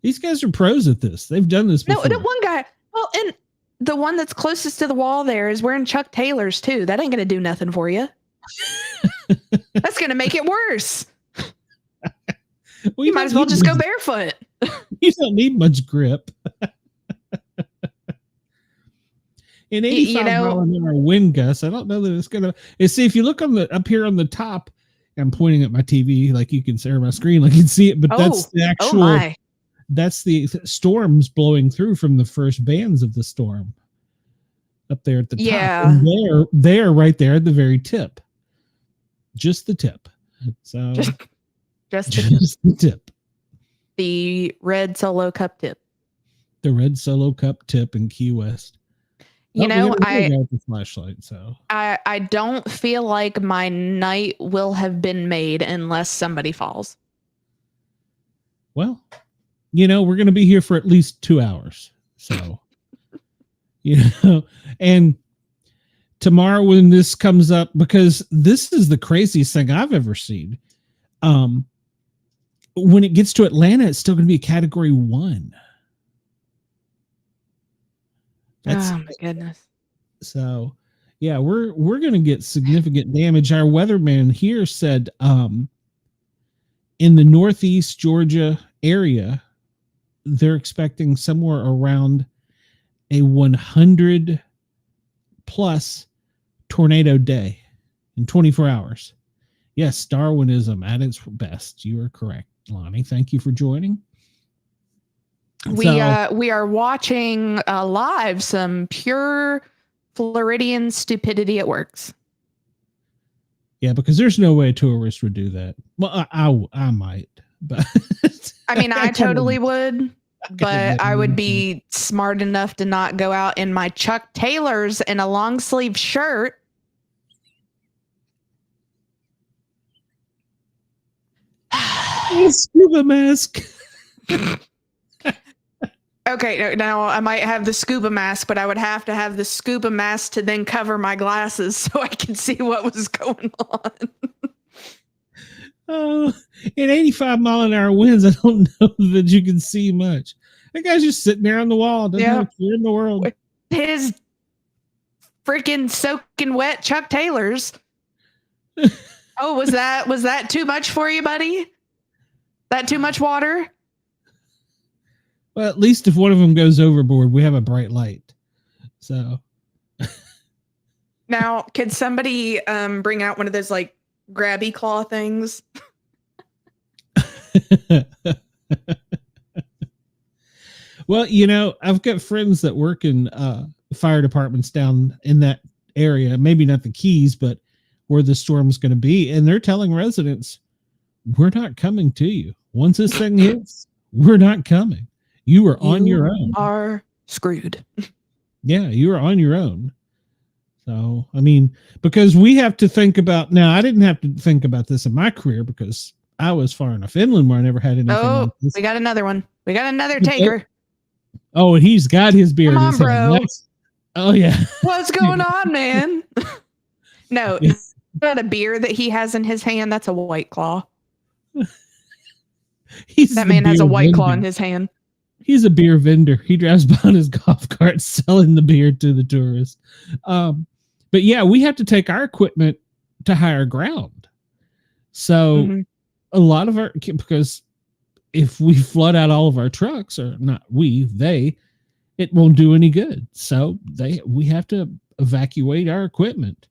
A: These guys are pros at this. They've done this before.
B: No, one guy. Well, and the one that's closest to the wall there is wearing Chuck Taylors too. That ain't going to do nothing for you. That's going to make it worse.
A: Well,
B: you might as well just go barefoot.
A: You don't need much grip. In 85 mile an hour wind gusts, I don't know that it's going to. See, if you look up here on the top, I'm pointing at my TV like you can see, or my screen like you can see it, but that's the actual. That's the storms blowing through from the first bands of the storm up there at the top.
B: Yeah.
A: They're right there at the very tip. Just the tip. So
B: just
A: the tip.
B: The red Solo Cup tip.
A: The red Solo Cup tip in Key West.
B: I
A: the flashlight, so
B: I don't feel like my night will have been made unless somebody falls.
A: Well, we're going to be here for at least 2 hours. So, and tomorrow when this comes up, because this is the craziest thing I've ever seen. When it gets to Atlanta, it's still going to be a category 1.
B: Oh my goodness.
A: So, yeah, we're going to get significant damage. Our weatherman here said, in the Northeast Georgia area, they're expecting somewhere around a 100 plus tornado day in 24 hours. Yes, Darwinism at its best. You are correct, Lonnie. Thank you for joining.
B: We are watching live some pure Floridian stupidity at works.
A: Yeah, because there's no way a tourist would do that. Well, I might, but
B: I mean, I totally would, but I would be smart enough to not go out in my Chuck Taylors and a long sleeve shirt.
A: Scuba mask.
B: Okay, now I might have the scuba mask, but I would have to have the scuba mask to then cover my glasses so I can see what was going on.
A: In 85 mile an hour winds, I don't know that you can see much. That guy's just sitting there on the wall. Doesn't have a care in the world.
B: freaking soaking wet Chuck Taylors. Oh, was that too much for you, buddy? That too much water?
A: Well, at least if one of them goes overboard, we have a bright light. So
B: now, could somebody bring out one of those like grabby claw things?
A: Well, I've got friends that work in fire departments down in that area, maybe not the Keys, but where the storm's going to be. And they're telling residents, we're not coming to you. Once this thing hits, we're not coming. You are on your own.
B: Are screwed.
A: Yeah, you are on your own. So, I mean, because we have to think about, now I didn't have to think about this in my career because I was far enough inland where I never had anything.
B: Oh,
A: like this.
B: We got another one. We got another taker.
A: Oh, and he's got his beer
B: Come
A: in
B: on,
A: his hand.
B: bro.
A: Oh, yeah.
B: What's going on, man? No, it's not a beer that he has in his hand. That's a White Claw. That man has a White Claw in his hand.
A: He's a beer vendor. He drives by on his golf cart selling the beer to the tourists. But yeah, we have to take our equipment to higher ground. So a lot of because if we flood out all of our trucks, or not they, it won't do any good. So we have to evacuate our equipment,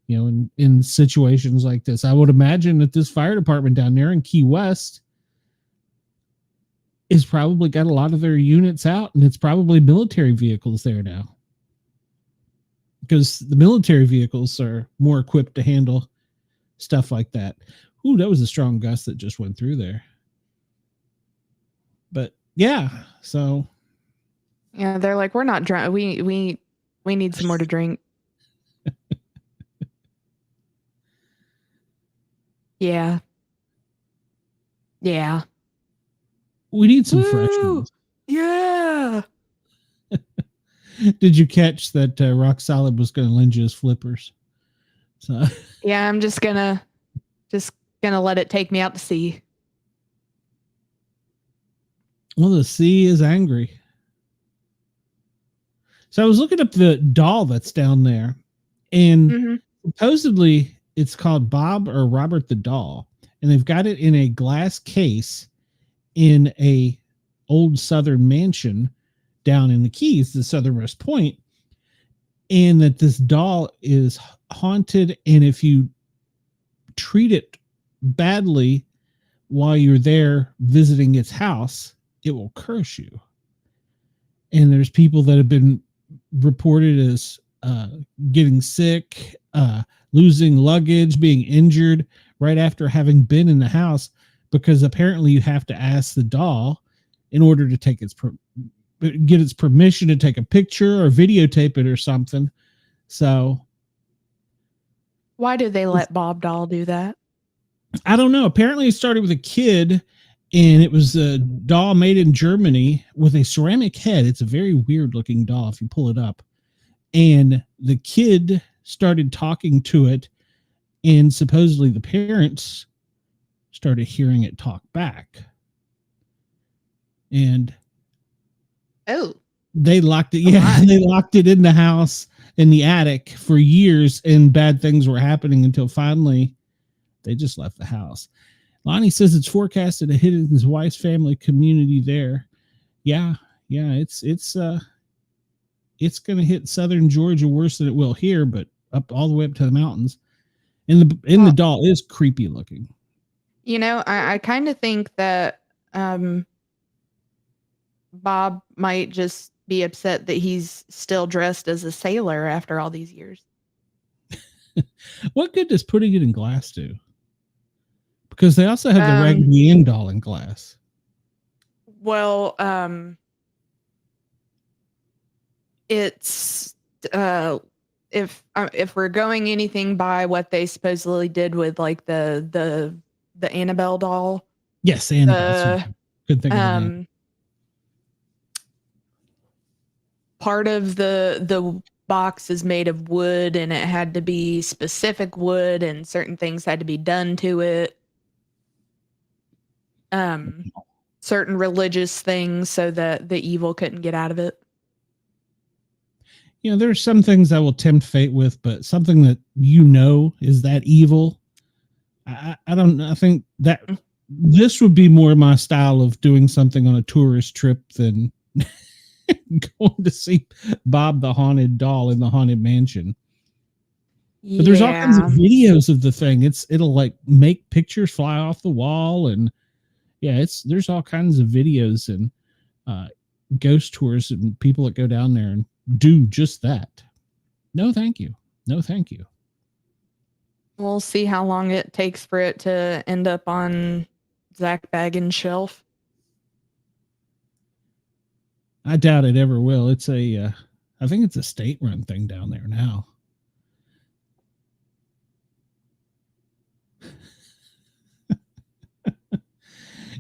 A: in situations like this. I would imagine that this fire department down there in Key West is probably got a lot of their units out, and it's probably military vehicles there now, because the military vehicles are more equipped to handle stuff like that. Ooh, that was a strong gust that just went through there. But yeah, so
B: yeah, they're like, we're not drunk. We need some more to drink. Yeah. Yeah.
A: We need some fresh ones.
B: Yeah.
A: Did you catch that Rock Solid was going to lend you his flippers? So
B: yeah, I'm just gonna let it take me out to sea.
A: Well, the sea is angry. So I was looking up the doll that's down there, and supposedly it's called Bob or Robert the Doll, and they've got it in a glass case in a old Southern mansion down in the Keys, the southernmost point, and that this doll is haunted, and if you treat it badly while you're there visiting its house, it will curse you. And there's people that have been reported as getting sick, losing luggage, being injured right after having been in the house, because apparently you have to ask the doll in order to take get its permission to take a picture or videotape it or something. So
B: why do they let Bob Doll do that?
A: I don't know. Apparently it started with a kid, and it was a doll made in Germany with a ceramic head. It's a very weird looking doll if you pull it up. And the kid started talking to it, and supposedly the parents started hearing it talk back. And they locked it. Yeah, they locked it in the house, in the attic for years, and bad things were happening until finally they just left the house. Lonnie says it's forecasted to hit his wife's family community there. Yeah, it's going to hit southern Georgia worse than it will here, but up all the way up to the mountains. And the doll is creepy looking.
B: I kind of think that Bob might just be upset that he's still dressed as a sailor after all these years.
A: What good does putting it in glass do? Because they also have the Raggedy Ann doll in glass.
B: Well, it's if we're going anything by what they supposedly did with like the Annabelle doll.
A: Yes, Annabelle. Good thing.
B: Part of the box is made of wood, and it had to be specific wood, and certain things had to be done to it. Certain religious things so that the evil couldn't get out of it.
A: there's some things I will tempt fate with, but something that is that evil, I don't know. I think that this would be more my style of doing something on a tourist trip than going to see Bob the Haunted Doll in the Haunted Mansion. But there's all kinds of videos of the thing. It'll like make pictures fly off the wall, and there's all kinds of videos and ghost tours and people that go down there and do just that. No, thank you. No, thank you.
B: We'll see how long it takes for it to end up on Zach Bagans' shelf.
A: I doubt it ever will. It's I think it's a state-run thing down there now.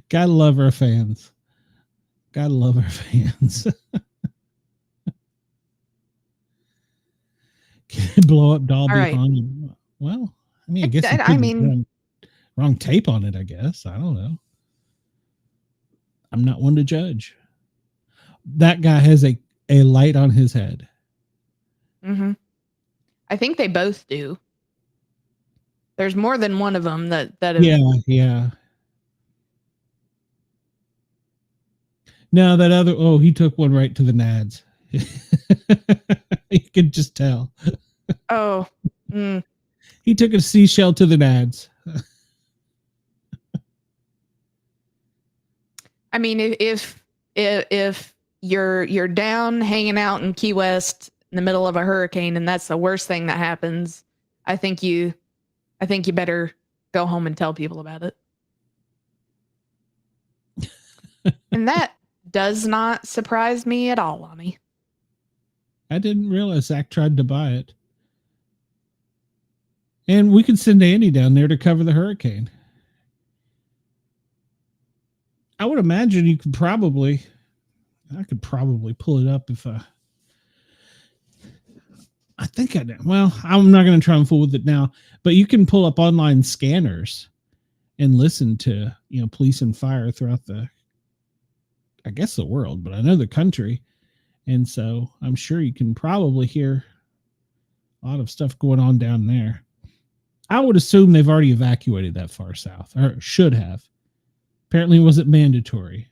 A: Gotta love our fans. Gotta love our fans. Blow up doll
B: right.
A: Haunted. Well, I mean, I guess wrong tape on it, I guess. I don't know. I'm not one to judge. That guy has a light on his head.
B: Mm-hmm. I think they both do. There's more than one of them that
A: Yeah. No, that other, he took one right to the nads. You could just tell.
B: Oh.
A: He took a seashell to the nads.
B: I mean, if you're down hanging out in Key West in the middle of a hurricane and that's the worst thing that happens, I think you better go home and tell people about it. And that does not surprise me at all, Lonnie.
A: I didn't realize Zach tried to buy it. And we could send Andy down there to cover the hurricane. I would imagine I could probably pull it up if I think I know. Well, I'm not going to try and fool with it now, but you can pull up online scanners and listen to, police and fire throughout the world, but I know the country. And so I'm sure you can probably hear a lot of stuff going on down there. I would assume they've already evacuated that far south, or should have. Apparently it wasn't mandatory.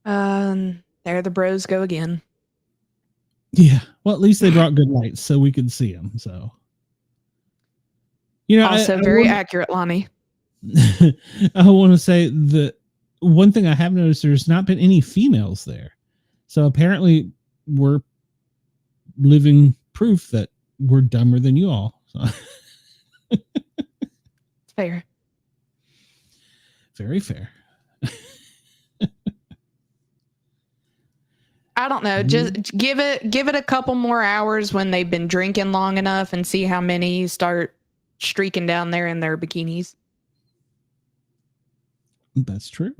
B: There the bros go again.
A: Yeah. Well, at least they brought good lights so we could see them. So,
B: also very accurate, Lonnie.
A: I want to say the one thing I have noticed, there's not been any females there. So apparently we're living proof that we're dumber than you all. So.
B: Fair.
A: Very fair.
B: I don't know. Just give it a couple more hours when they've been drinking long enough and see how many start streaking down there in their bikinis.
A: That's true.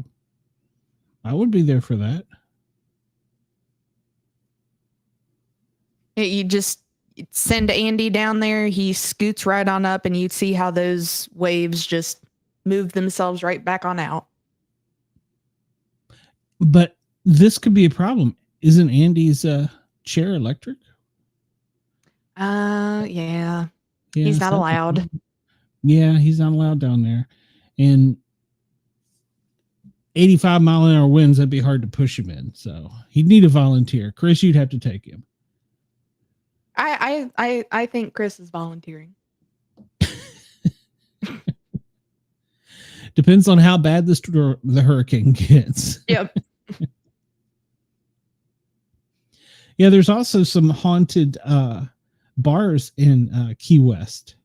A: I would be there for that.
B: You just send Andy down there. He scoots right on up and you'd see how those waves just move themselves right back on out.
A: But this could be a problem. Isn't Andy's chair electric?
B: Yeah. He's not allowed.
A: Yeah, he's not allowed down there. And 85-mile-an-hour winds, that'd be hard to push him in. So he'd need a volunteer. Chris, you'd have to take him.
B: I think Chris is volunteering.
A: Depends on how bad the hurricane gets.
B: Yep.
A: Yeah, there's also some haunted bars in Key West.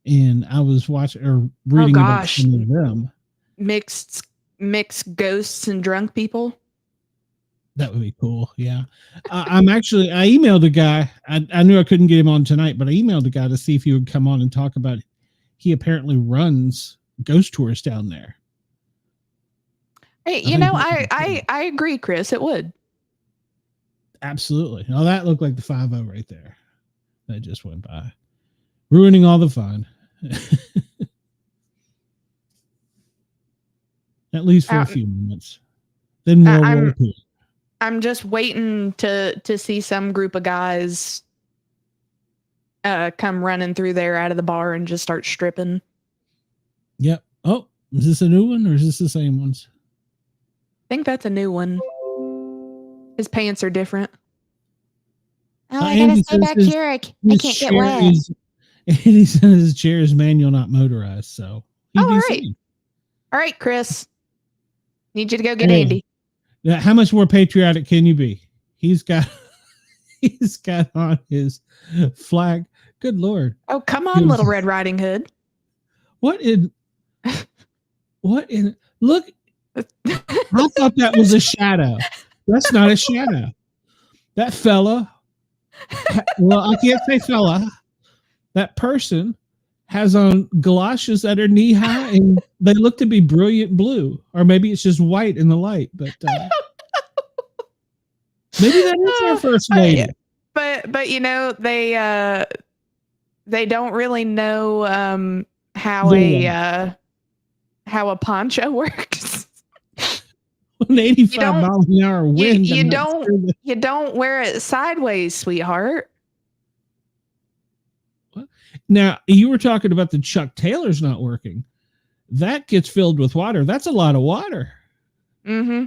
A: And I was watching or reading about some of them.
B: Mixed ghosts and drunk people.
A: That would be cool. Yeah. I emailed a guy. I knew I couldn't get him on tonight, but I emailed a guy to see if he would come on and talk about it. He apparently runs ghost tours down there.
B: Hey, I agree, Chris. It would.
A: Absolutely. Now that looked like the 5-0 right there. That just went by. Ruining all the fun. At least for a few minutes. Then World War II.
B: I'm just waiting to see some group of guys come running through there out of the bar and just start stripping.
A: Yep. Oh, is this a new one or is this the same ones?
B: I think that's a new one. His pants are different.
C: Oh, I gotta stay back here. I can't get wet.
A: And he says his chair is manual, not motorized. So,
B: all right. All right, Chris. Need you to go get Andy.
A: Yeah, how much more patriotic can you be? He's got on his flag. Good Lord.
B: Oh, come on, Little Red Riding Hood.
A: What in look, I thought that was a shadow. That's not a shadow. That fella, well, I can't say fella. That person has on galoshes that are knee high and they look to be brilliant blue, or maybe it's just white in the light, but maybe that is their first lady.
B: But you know, they don't really know how a poncho works.
A: An 85 miles an hour wind.
B: You don't wear it sideways, sweetheart.
A: What? Now, you were talking about the Chuck Taylor's not working. That gets filled with water. That's a lot of water.
B: Mm-hmm.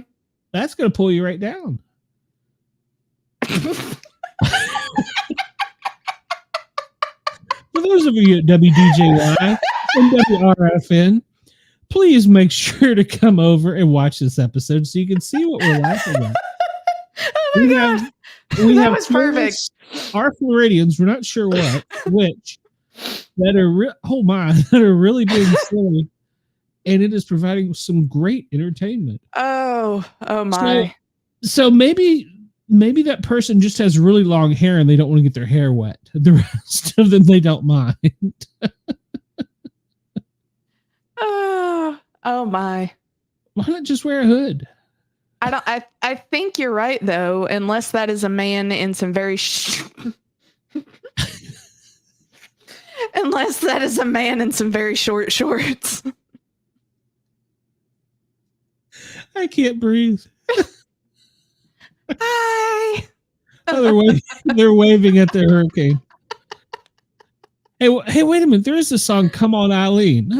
A: That's going to pull you right down. For those of you at WDJY and WRFN, please make sure to come over and watch this episode so you can see what we're laughing at.
B: Oh my God. That was perfect.
A: Our Floridians, we're not sure which, that are really being silly, and it is providing some great entertainment.
B: Oh my.
A: So maybe that person just has really long hair and they don't want to get their hair wet. The rest of them, they don't mind.
B: Oh my.
A: Why not just wear a hood?
B: I think you're right though, unless that is a man in some very unless that is a man in some very short shorts.
A: I can't breathe.
B: Hi.
A: Oh, they're waving at the hurricane. Hey, wait a minute. There is a song, Come On, Eileen.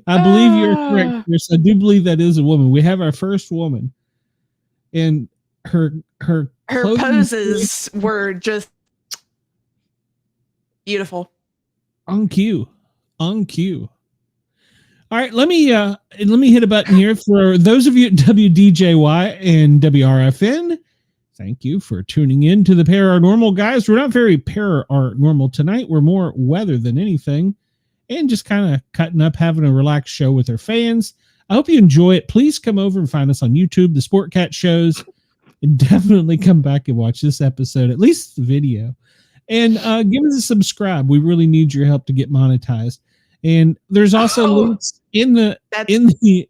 A: I believe you're correct, Chris. I do believe that is a woman. We have our first woman. And her
B: poses were just beautiful.
A: On cue. All right, let me hit a button here for those of you at WDJY and WRFN. Thank you for tuning in to the Paranormal Guys. We're not very paranormal tonight. We're more weather than anything, and just kind of cutting up, having a relaxed show with our fans. I hope you enjoy it. Please come over and find us on YouTube, the Sportcat shows, and definitely come back and watch this episode, at least the video, and give us a subscribe. We really need your help to get monetized. And there's also links in the video,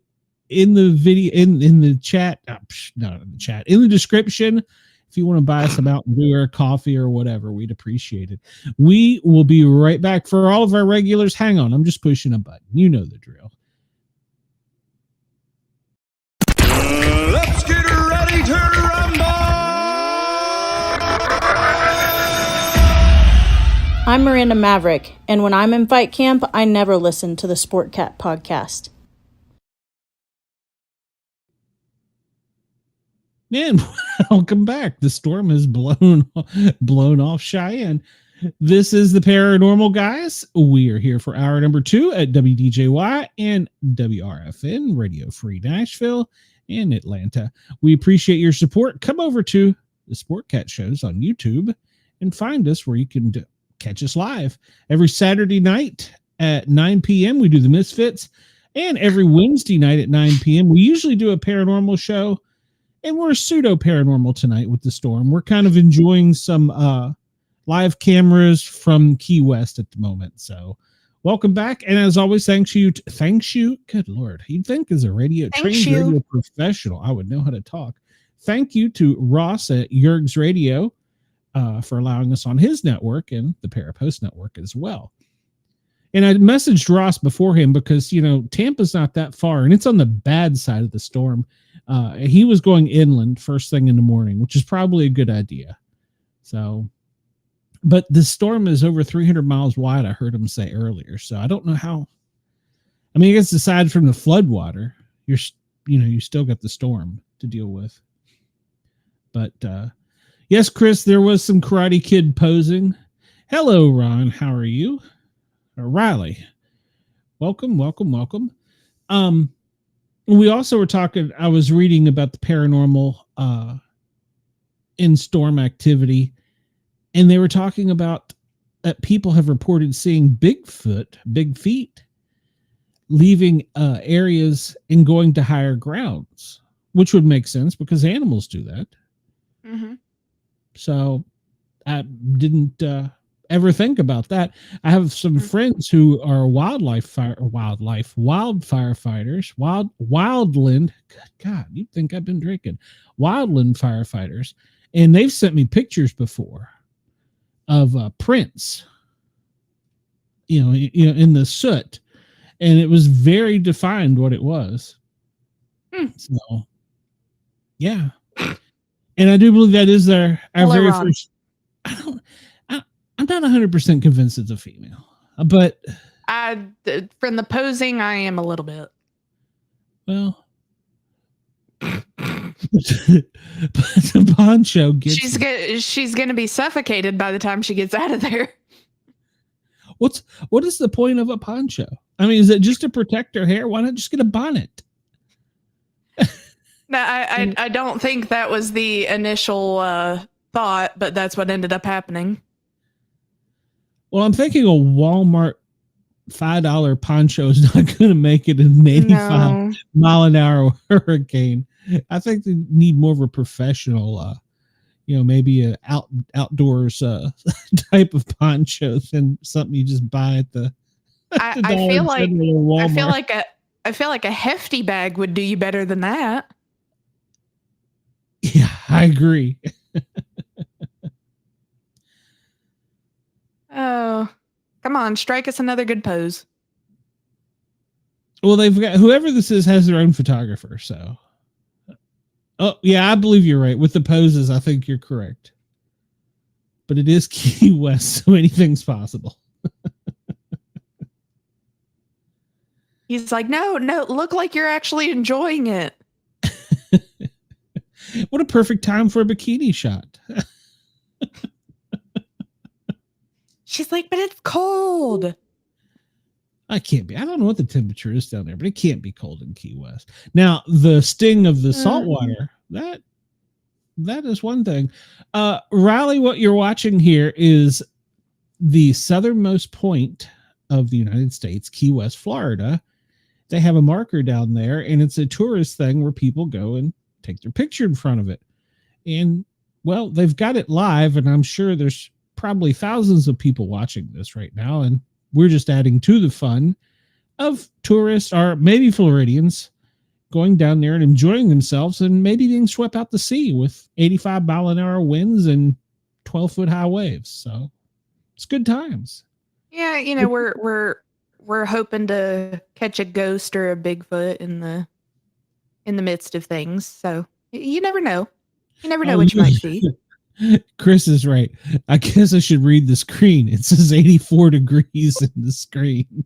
A: in the chat, not in the chat, in the description. If you want to buy us a Mountain Dew or coffee or whatever, we'd appreciate it. We will be right back. For all of our regulars, hang on. I'm just pushing a button. You know the drill.
D: Let's get ready to rumble!
C: I'm Miranda Maverick, and when I'm in fight camp, I never listen to the Sportcat podcast.
A: Man, welcome back. The storm has blown off Cheyenne. This is the Paranormal Guys. We are here for hour number 2 at WDJY and WRFN, Radio Free Nashville and Atlanta. We appreciate your support. Come over to the Sportcat shows on YouTube and find us where you can catch us live. Every Saturday night at 9 p.m. we do the Misfits, and every Wednesday night at 9 p.m. we usually do a paranormal show, and we're pseudo paranormal tonight with the storm. We're kind of enjoying some live cameras from Key West at the moment. So welcome back. And as always, thanks you. Good Lord. You'd think as a radio professional, I would know how to talk. Thank you to Ross at Yerg's Radio for allowing us on his network and the Parapost network as well. And I messaged Ross beforehand because, Tampa's not that far and it's on the bad side of the storm. He was going inland first thing in the morning, which is probably a good idea. So, but the storm is over 300 miles wide, I heard him say earlier. So I don't know how. I mean, I guess aside from the floodwater, you still got the storm to deal with. But yes, Chris, there was some Karate Kid posing. Hello, Ron. How are you? Or Riley. Welcome. We also were talking, I was reading about the paranormal in storm activity, and they were talking about that people have reported seeing Bigfoot, big feet, leaving areas and going to higher grounds, which would make sense because animals do that.
B: Mm-hmm.
A: So I didn't ever think about that. I have some friends who are wildland God, you'd think I've been drinking. Wildland firefighters, and they've sent me pictures before of prints, in the soot, and it was very defined what it was. So, yeah, and I do believe that is our very
B: Ron.
A: first. I'm not 100% convinced it's a female, but
B: from the posing, I am a little bit.
A: Well, but the poncho gets.
B: She's gonna be suffocated by the time she gets out of there.
A: What is the point of a poncho? I mean, is it just to protect her hair? Why not just get a bonnet?
B: No, I don't think that was the initial thought, but that's what ended up happening.
A: Well, I'm thinking a Walmart $5 poncho is not going to make it an 85 mile an hour hurricane. I think they need more of a professional, maybe a outdoors type of poncho than something you just buy at the.
B: I feel like a hefty bag would do you better than that.
A: Yeah, I agree.
B: Oh, come on, strike us another good pose.
A: Well, they've got whoever this is has their own photographer, so. Oh, yeah, I believe you're right. With the poses, I think you're correct. But it is Key West, so anything's possible.
B: He's like, no, look like you're actually enjoying it.
A: What a perfect time for a bikini shot.
B: She's like, but it's cold.
A: I can't be. I don't know what the temperature is down there, but it can't be cold in Key West. Now, the sting of the salt water, that is one thing. Riley, what you're watching here is the southernmost point of the United States, Key West, Florida. They have a marker down there, and it's a tourist thing where people go and take their picture in front of it. And, well, they've got it live, and I'm sure there's probably thousands of people watching this right now, and we're just adding to the fun of tourists or maybe Floridians going down there and enjoying themselves and maybe being swept out to sea with 85 mile an hour winds and 12-foot high waves. So it's good times.
B: Yeah, we're hoping to catch a ghost or a Bigfoot in the midst of things. So you never know. You never know what you might see.
A: Chris is right. I guess I should read the screen. It says 84 degrees in the screen.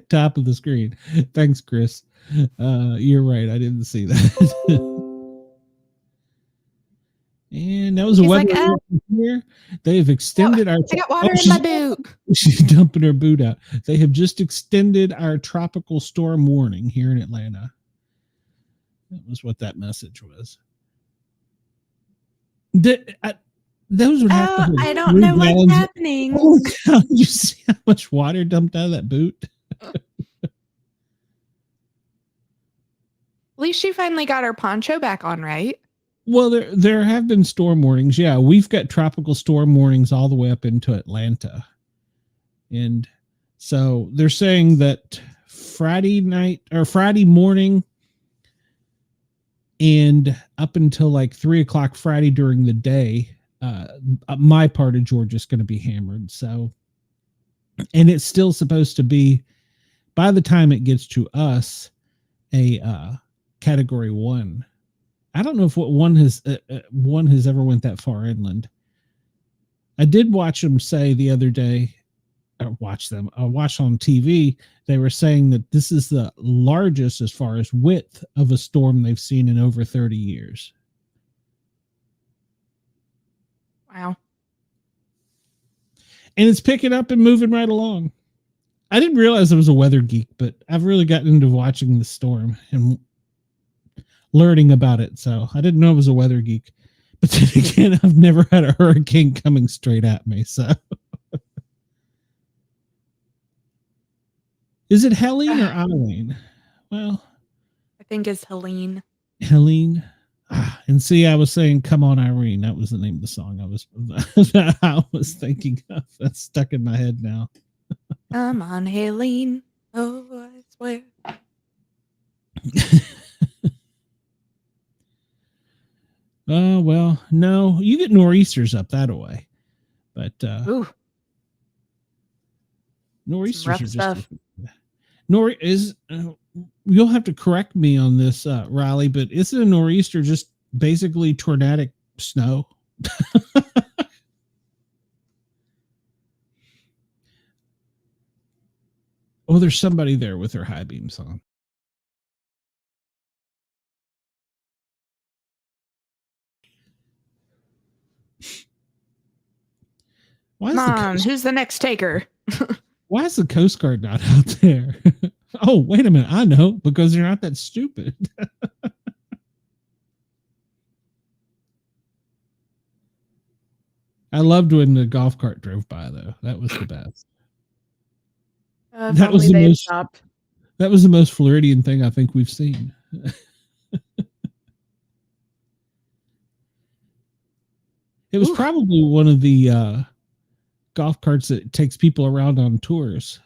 A: Top of the screen. Thanks, Chris. You're right. I didn't see that. And that was a weather here. They've extended our.
B: I got water in my boot.
A: She's dumping her boot out. They have just extended our tropical storm warning here in Atlanta. That was what that message was. Those would have to
B: I don't know what's happening.
A: Oh, God, you see how much water dumped out of that boot?
B: At least she finally got her poncho back on, right?
A: Well, there have been storm warnings. Yeah, we've got tropical storm warnings all the way up into Atlanta. And so they're saying that Friday night or Friday morning and up until like 3:00 Friday during the day, my part of Georgia is going to be hammered. So And it's still supposed to be, by the time it gets to us, a category 1. I don't know if one has ever went that far inland. I did watch them say the other day, I watched on TV. They were saying that this is the largest as far as width of a storm they've seen in over 30 years.
B: Wow.
A: And it's picking up and moving right along. I didn't realize I was a weather geek, but I've really gotten into watching the storm and learning about it. So I didn't know I was a weather geek. But then again, I've never had a hurricane coming straight at me. So is it Helene or Eileen? Well,
B: I think it's Helene.
A: Helene. And see, I was saying, "Come on, Irene." That was the name of the song I was thinking of. That's stuck in my head now.
B: Come on, Helene. Oh, I swear.
A: Well, no, you get nor'easters up that way, but
B: Ooh,
A: nor'easters
B: rough
A: are just
B: stuff.
A: You'll have to correct me on this, Riley, but isn't a nor'easter just basically tornadic snow? Oh, there's somebody there with their high beams on.
B: Who's the next taker?
A: Why is the Coast Guard not out there? Oh, wait a minute. I know, because they're not that stupid. I loved when the golf cart drove by, though. That was the best. That was the most stopped. That was the most Floridian thing I think we've seen. It was probably one of the golf carts that takes people around on tours.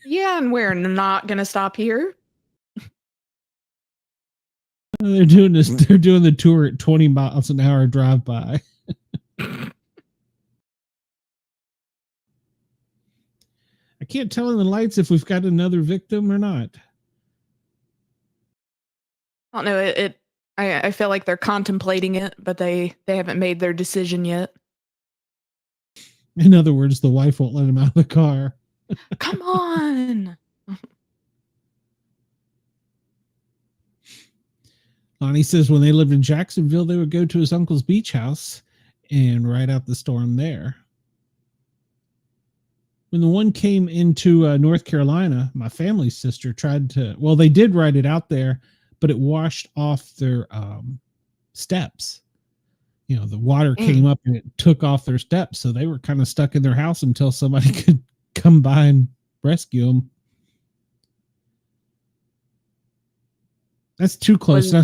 B: Yeah, and we're not going to stop here.
A: They're doing this. They're doing the tour at 20 miles an hour drive by. I can't tell in the lights if we've got another victim or not.
B: I don't know. I feel like they're contemplating it, but they haven't made their decision yet.
A: In other words, the wife won't let him out of the car.
B: Come on.
A: Lonnie says when they lived in Jacksonville, they would go to his uncle's beach house and ride out the storm there. When the one came into North Carolina, my family's sister tried to, well, they did ride it out there, but it washed off their steps. You know, the water came up and it took off their steps. So they were kind of stuck in their house until somebody could come by and rescue them. That's too close. And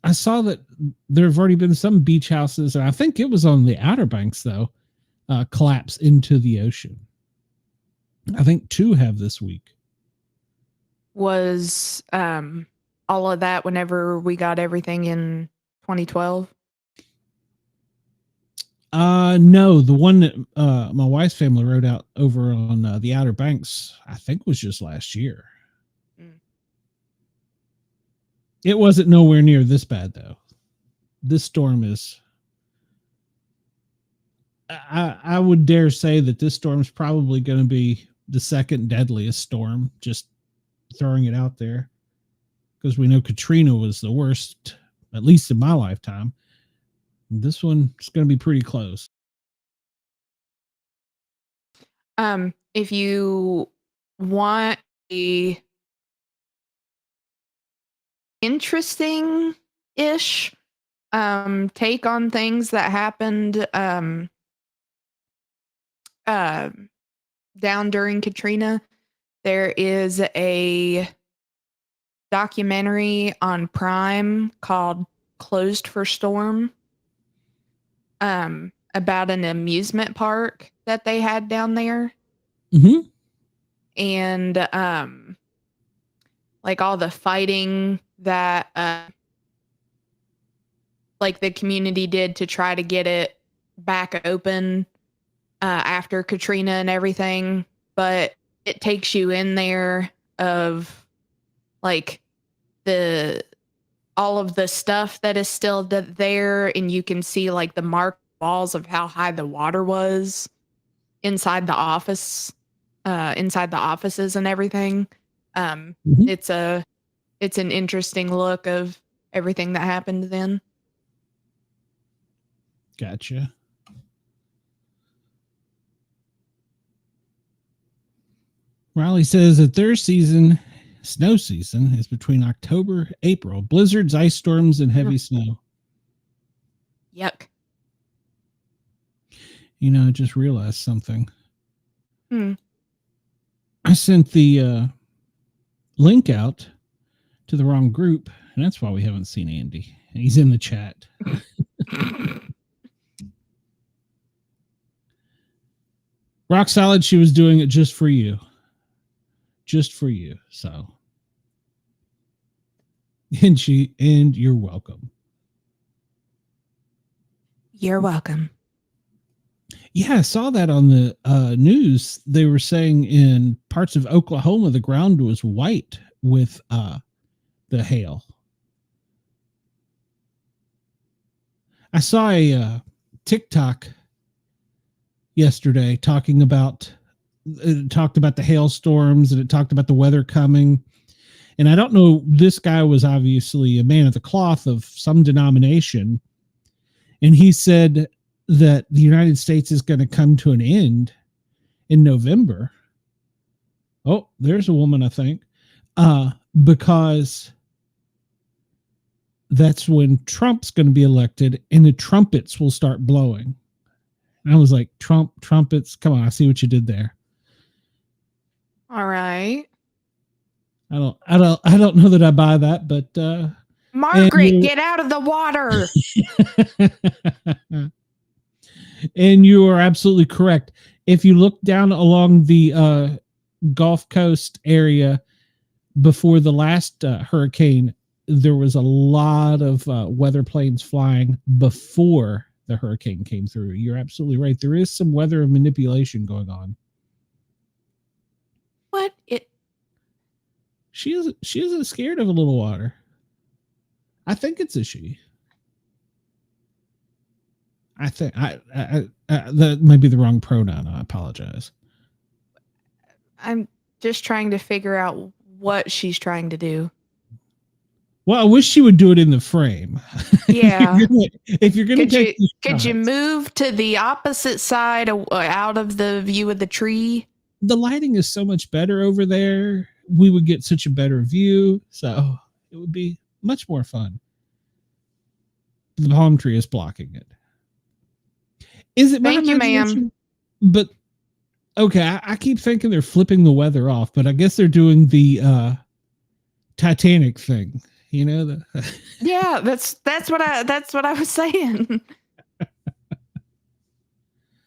A: I saw that there have already been some beach houses, and I think it was on the Outer Banks, though, collapse into the ocean. I think 2 have this week.
B: Was all of that whenever we got everything in 2012?
A: No, the one that my wife's family rode out over on the Outer Banks, I think was just last year. It wasn't nowhere near this bad, though. This storm is, I would dare say that this storm is probably going to be the second deadliest storm, just throwing it out there. Because we know Katrina was the worst, at least in my lifetime. This one is going to be pretty close.
B: If you want a interesting-ish take on things that happened down during Katrina, there is a documentary on Prime called Closed for Storm, about an amusement park that they had down there.
A: Mm-hmm.
B: And like all the fighting that like the community did to try to get it back open, after Katrina and everything, but it takes you in there of like all of the stuff that is still there, and you can see like the marked walls of how high the water was inside the office, inside the offices and everything. It's an interesting look of everything that happened then.
A: Gotcha. Riley says that their snow season, is between October, April. Blizzards, ice storms, and heavy snow.
B: Yuck.
A: You know, I just realized something. I sent the link out to the wrong group, and that's why we haven't seen Andy. He's in the chat. Rock solid, she was doing it just for you. Just for you. So. And you're welcome.
B: You're welcome.
A: Yeah, I saw that on the news. They were saying in parts of Oklahoma, the ground was white with the hail. I saw a TikTok yesterday talking about it talked about the hailstorms, and it talked about the weather coming. And I don't know, this guy was obviously a man of the cloth of some denomination. And he said that the United States is going to come to an end in November. Oh, there's a woman, I think, because that's when Trump's going to be elected and the trumpets will start blowing. And I was like, trumpets, come on, I see what you did there.
B: All right.
A: I don't know that I buy that, but
B: Margaret, get out of the water.
A: And you are absolutely correct. If you look down along the Gulf Coast area before the last hurricane, there was a lot of weather planes flying before the hurricane came through. You're absolutely right. There is some weather manipulation going on.
B: What?
A: She isn't scared of a little water. I think it's a she. I think that might be the wrong pronoun. I apologize.
B: I'm just trying to figure out what she's trying to do.
A: Well, I wish she would do it in the frame.
B: Yeah.
A: If you're gonna take
B: could you move to the opposite side out of the view of the tree?
A: The lighting is so much better over there. We would get such a better view. So it would be much more fun. The palm tree is blocking it. Is it?
B: Thank you, ma'am.
A: But okay, I keep thinking they're flipping the weather off, but I guess they're doing the Titanic thing. You know,
B: yeah, that's what I was saying.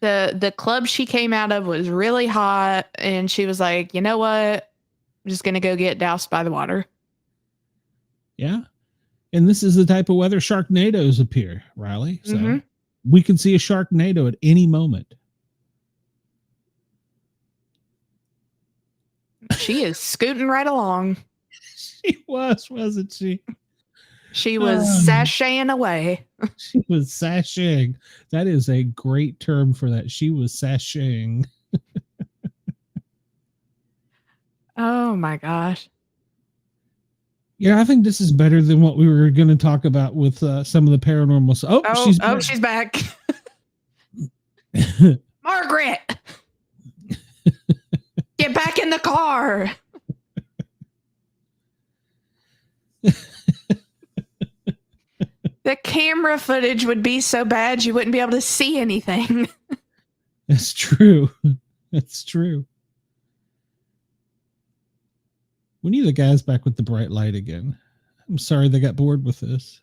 B: The club she came out of was really hot, and she was like, you know what? I'm just gonna go get doused by the water.
A: Yeah. And this is the type of weather Sharknadoes appear, Riley. So we can see a Sharknado at any moment.
B: She is scooting right along.
A: She wasn't she?
B: She was sashaying away.
A: She was sashaying. That is a great term for that. She was sashaying.
B: Oh my gosh.
A: Yeah, I think this is better than what we were going to talk about with some of the paranormal. She's back.
B: Margaret, get back in the car. The camera footage would be so bad you wouldn't be able to see anything.
A: That's true. That's true. We need the guys back with the bright light again. I'm sorry they got bored with this.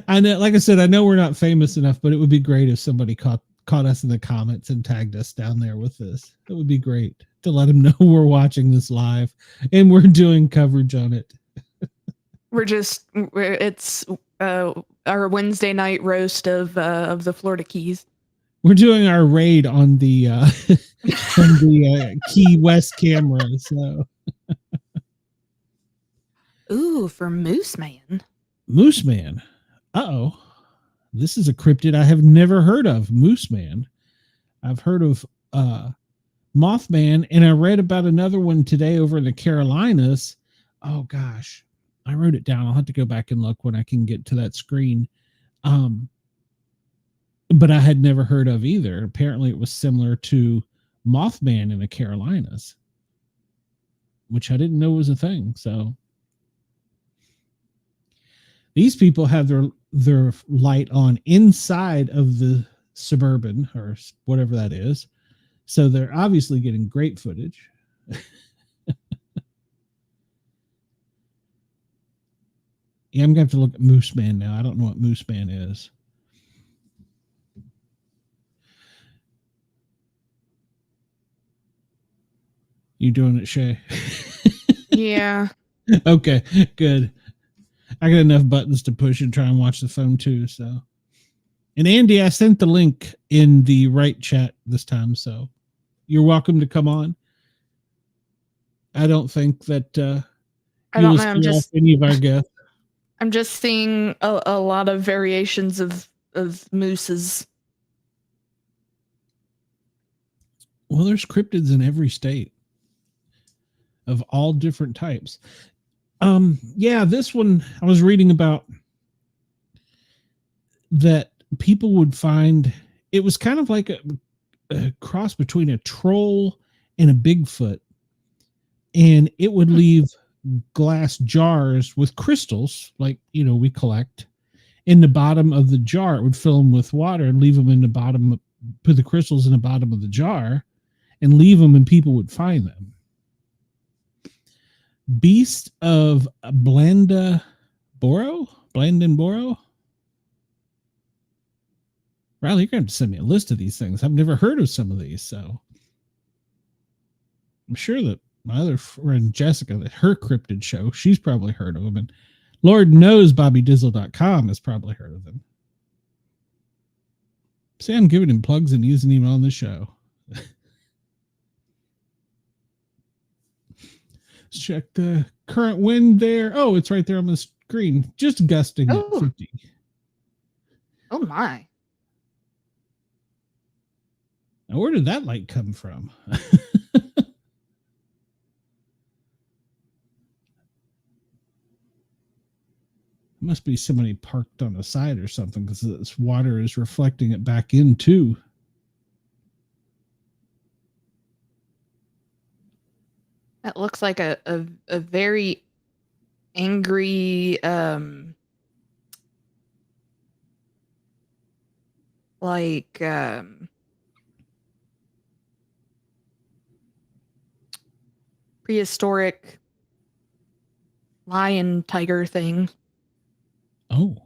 A: I know, like I said, I know we're not famous enough, but it would be great if somebody caught us in the comments and tagged us down there with this. It would be great to let them know we're watching this live and we're doing coverage on it.
B: It's our Wednesday night roast of the Florida Keys.
A: We're doing our raid on the on the Key West camera. So,
B: Ooh, for Moose Man.
A: Moose Man. Uh-oh. This is a cryptid I have never heard of. Moose Man. I've heard of Mothman, and I read about another one today over in the Carolinas. Oh gosh, I wrote it down. I'll have to go back and look when I can get to that screen. But I had never heard of either. Apparently it was similar to Mothman in the Carolinas, which I didn't know was a thing. So these people have their light on inside of the Suburban or whatever that is. So they're obviously getting great footage. Yeah, I'm going to have to look at Moose Man now. I don't know what Moose Man is. You doing it, Shay?
B: Yeah.
A: Okay, good. I got enough buttons to push and try and watch the phone too. So, and Andy, I sent the link in the right chat this time, so you're welcome to come on. I don't think that
B: I don't know. I'm just
A: any of our guests.
B: I'm just seeing a lot of variations of mooses.
A: Well, there's cryptids in every state of all different types. Yeah, this one I was reading about that people would find. It was kind of like a cross between a troll and a Bigfoot, and it would leave glass jars with crystals, like, you know, we collect in the bottom of the jar. It would fill them with water and leave them in the bottom, put the crystals in the bottom of the jar and leave them, and people would find them. Beast of Blandonboro. Riley, you're going to send me a list of these things. I've never heard of some of these, so I'm sure that my other friend Jessica, that her cryptid show, she's probably heard of them, and Lord knows BobbyDizzle.com has probably heard of them. See, I'm giving him plugs and using him on the show. Let's check the current wind there. Oh, it's right there on the screen. Just gusting at 50.
B: Oh my.
A: Now, where did that light come from? Must be somebody parked on the side or something, because this water is reflecting it back in too.
B: That looks like a very angry prehistoric lion tiger thing.
A: Oh.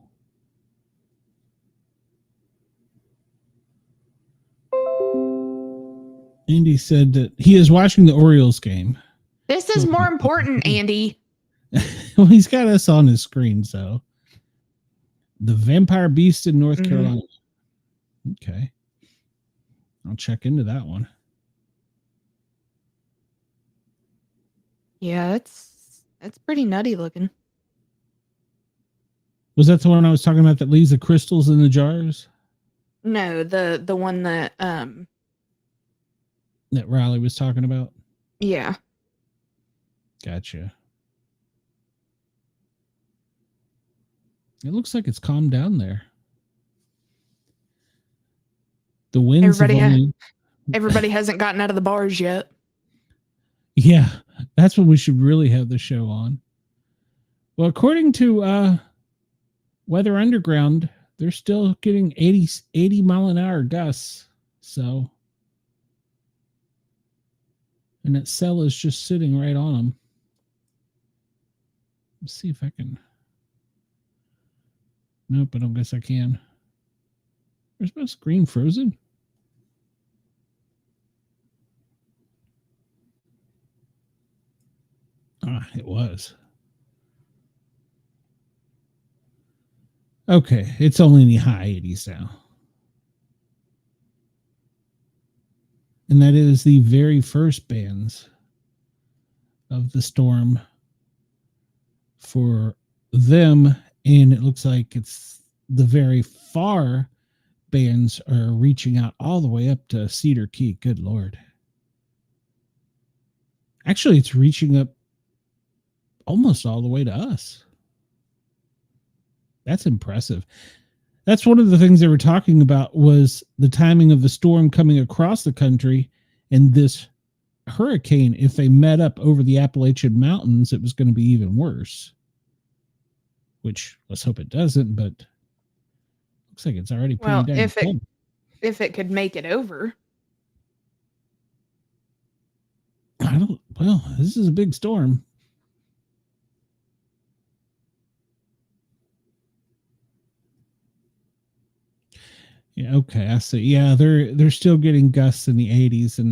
A: Andy said that he is watching the Orioles game.
B: This is more important, Andy.
A: Well, he's got us on his screen, so. The Vampire Beast in North Carolina. Okay. I'll check into that one.
B: Yeah, it's pretty nutty looking.
A: Was that the one I was talking about that leaves the crystals in the jars?
B: No, the one that
A: Riley was talking about?
B: Yeah.
A: Gotcha. It looks like it's calmed down there. The winds.
B: Everybody hasn't gotten out of the bars yet.
A: Yeah, that's when we should really have the show on. Well, according to Weather Underground, they're still getting 80 mile an hour gusts. So, and that cell is just sitting right on them. Let's see if I can. Nope, I don't guess I can. Where's my screen frozen? Ah, it was. Okay, it's only in the high 80s now. And that is the very first bands of the storm for them. And it looks like it's the very far bands are reaching out all the way up to Cedar Key. Good Lord. Actually, it's reaching up almost all the way to us. That's impressive. That's one of the things they were talking about was the timing of the storm coming across the country and this hurricane. If they met up over the Appalachian Mountains, it was going to be even worse. Which let's hope it doesn't, but looks like it's already pretty dang cold.
B: If it could make it over.
A: Well, this is a big storm. Yeah, okay, I see. Yeah, they're still getting gusts in the 80s in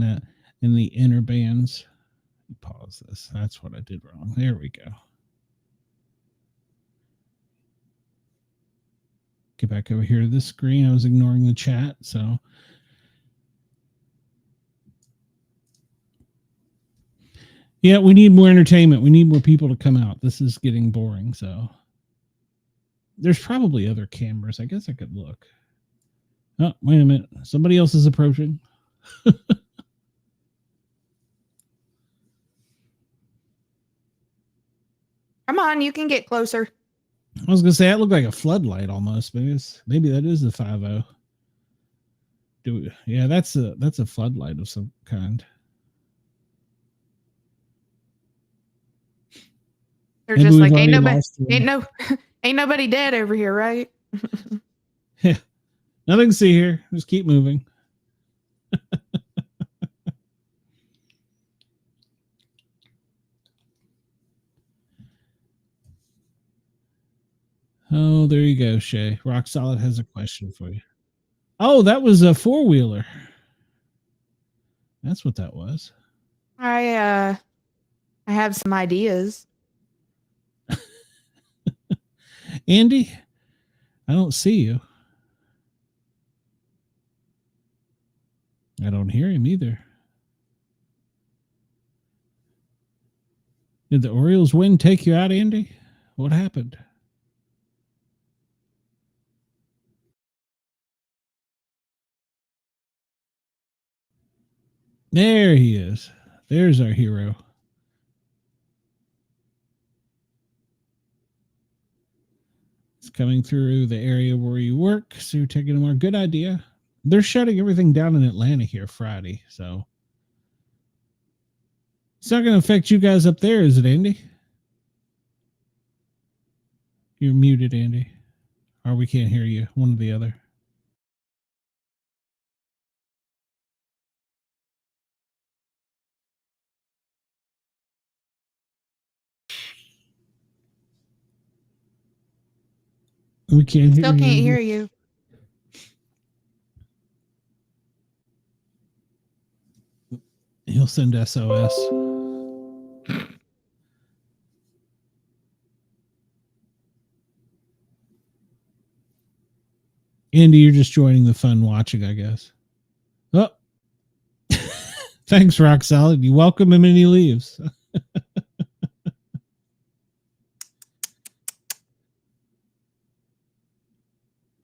A: the inner bands. Pause this. That's what I did wrong. There we go. Get back over here to this screen. I was ignoring the chat, so yeah, we need more entertainment. We need more people to come out. This is getting boring, so there's probably other cameras. I guess I could look. Oh, wait a minute. Somebody else is approaching.
B: Come on, you can get closer.
A: I was going to say, that looked like a floodlight almost. Maybe that is the 5.0. Yeah, that's a floodlight of some kind.
B: They're just like, ain't nobody dead over here, right?
A: Yeah. Nothing to see here. Just keep moving. Oh, there you go, Shay. Rock Solid has a question for you. Oh, that was a 4-wheeler. That's what that was.
B: I have some ideas.
A: Andy, I don't see you. I don't hear him either. Did the Orioles win take you out, Andy? What happened? There he is. There's our hero. It's coming through the area where you work, so you're taking a more good idea. They're shutting everything down in Atlanta here Friday, so it's not going to affect you guys up there, is it, Andy? You're muted, Andy. Or we can't hear you. One or the other. We can't hear you.
B: Still can't hear you.
A: He'll send SOS. Andy, you're just joining the fun watching, I guess. Oh. Thanks, Rock Solid. You welcome him and he leaves.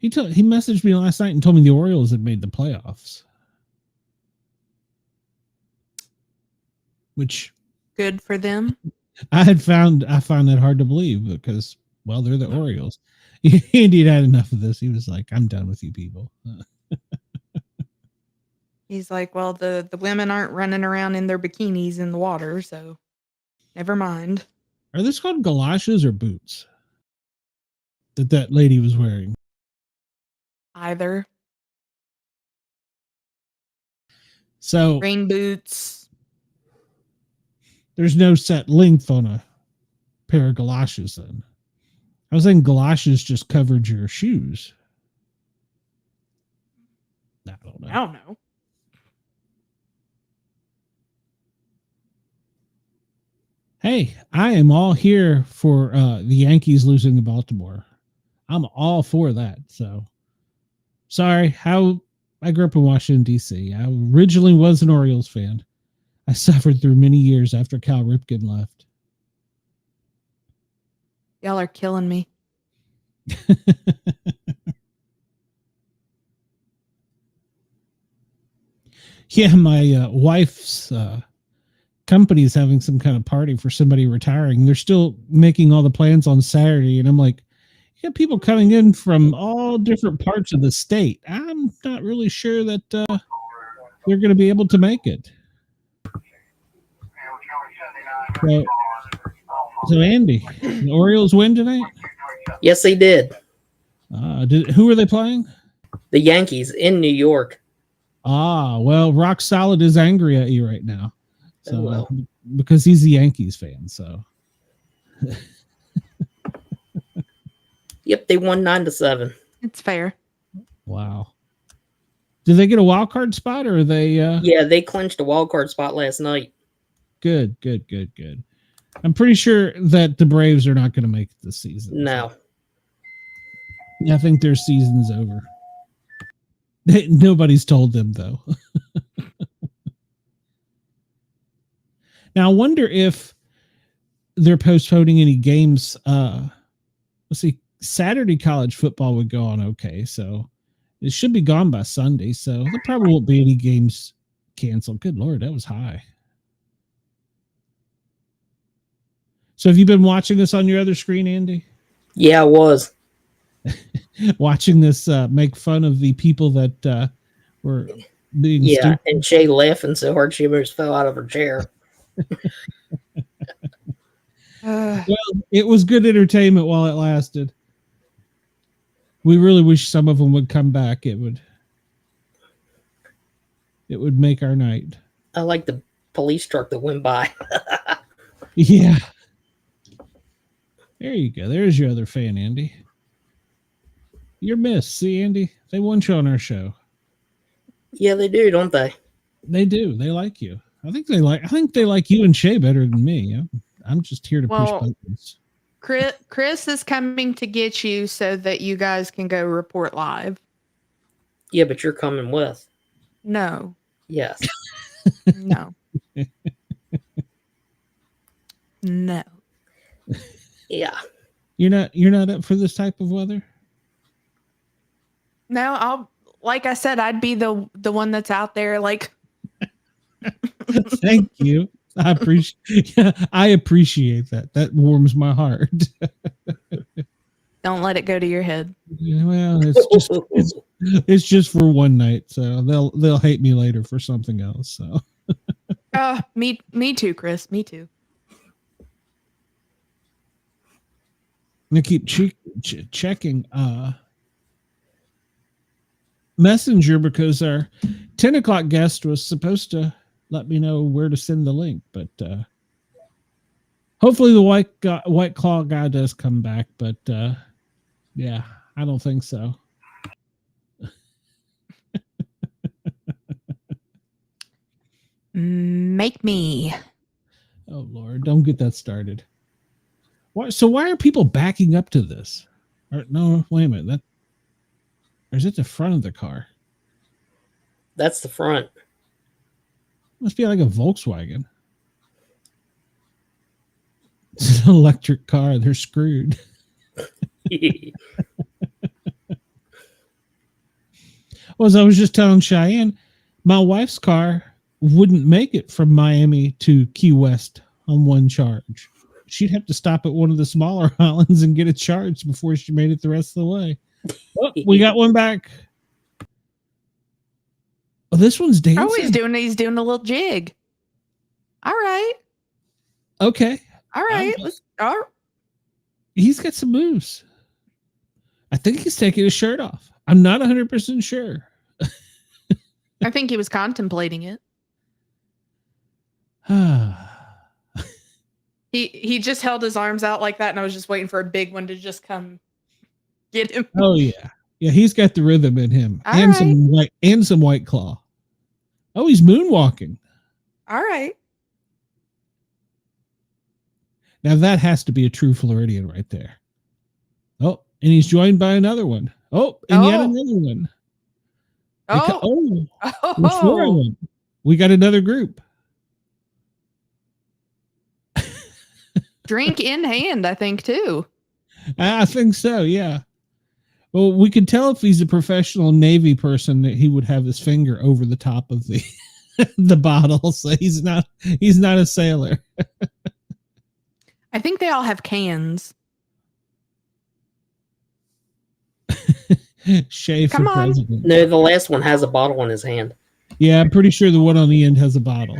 A: He messaged me last night and told me the Orioles had made the playoffs. Which
B: good for them.
A: I found that hard to believe because, well, they're the Orioles. Andy had enough of this. He was like, I'm done with you people.
B: He's like, well, the women aren't running around in their bikinis in the water, so never mind.
A: Are these called galoshes or boots that lady was wearing?
B: Either.
A: So
B: rain boots.
A: There's no set length on a pair of galoshes then. I was thinking galoshes just covered your shoes. I don't know.
B: I don't know.
A: Hey, I am all here for the Yankees losing to Baltimore. I'm all for that. So sorry, I grew up in Washington, D.C. I originally was an Orioles fan. I suffered through many years after Cal Ripken left.
B: Y'all are killing me.
A: Yeah, my wife's company is having some kind of party for somebody retiring. They're still making all the plans on Saturday, and I'm like, you got people coming in from all different parts of the state. I'm not really sure that they're going to be able to make it. So Andy, the Orioles win tonight?
E: Yes, they did.
A: Who are they playing?
E: The Yankees in New York.
A: Well, Rock Solid is angry at you right now. So
E: well.
A: Because he's a Yankees fan, so.
E: Yep, they won 9-7.
B: It's fair.
A: Wow. Did they get a wild card spot, or are they?
E: Yeah, they clinched a wild card spot last night.
A: Good. I'm pretty sure that the Braves are not going to make it this season.
E: No.
A: I think their season's over. Nobody's told them, though. Now, I wonder if they're postponing any games. Let's see. Saturday college football would go on okay, so it should be gone by Sunday. So there probably won't be any games canceled. Good Lord, that was high. So have you been watching this on your other screen, Andy?
E: Yeah, I was.
A: Watching this make fun of the people that were being stupid.
E: And Shay laughing so hard she almost fell out of her chair.
A: Well, it was good entertainment while it lasted. We really wish some of them would come back. It would make our night.
E: I like the police truck that went by.
A: Yeah. There you go. There's your other fan, Andy. You're missed. See, Andy? They want you on our show.
E: Yeah, they do, don't they?
A: They do. They like you. I think they like you and Shay better than me. I'm just here to push buttons.
B: Chris is coming to get you so that you guys can go report live.
E: Yeah, but you're coming with.
B: No.
E: Yes.
B: No. No.
E: Yeah.
A: You're not up for this type of weather?
B: No, like I said, I'd be the one that's out there like
A: Thank you. I appreciate that. That warms my heart.
B: Don't let it go to your head.
A: Well, it's just for one night, so they'll hate me later for something else. So.
B: Me too, Chris. Me too.
A: I keep checking Messenger because our 10 o'clock guest was supposed to let me know where to send the link, but hopefully the White Claw guy does come back, but yeah, I don't think so.
B: Make me.
A: Oh Lord, don't get that started. Why are people backing up to this? No, wait a minute. Or is it the front of the car?
E: That's the front.
A: Must be like a Volkswagen. It's an electric car. They're screwed. Well, as I was just telling Cheyenne, my wife's car wouldn't make it from Miami to Key West on one charge. She'd have to stop at one of the smaller islands and get it charged before she made it the rest of the way. Oh, we got one back. Oh, this one's dancing.
B: Oh, he's doing a little jig. All right.
A: Okay.
B: All right.
A: He's got some moves. I think he's taking his shirt off. I'm not 100% sure.
B: I think he was contemplating it. He just held his arms out like that, and I was just waiting for a big one to just come get him.
A: Oh yeah. Yeah, he's got the rhythm in him.
B: All
A: and
B: right.
A: some White Claw. Oh, he's moonwalking.
B: All right.
A: Now that has to be a true Floridian right there. Oh, And he's joined by another one. Oh, and yet another one.
B: Oh,
A: There's 4 of them. We got another group.
B: drink in hand, I think, too.
A: I think so, yeah. Well, we could tell if he's a professional Navy person that he would have his finger over the top of the the bottle, so he's not a sailor.
B: I think they all have cans.
A: Shay for
B: Come on.
A: president.
E: No, the last one has a bottle in his hand.
A: Yeah, I'm pretty sure the one on the end has a bottle.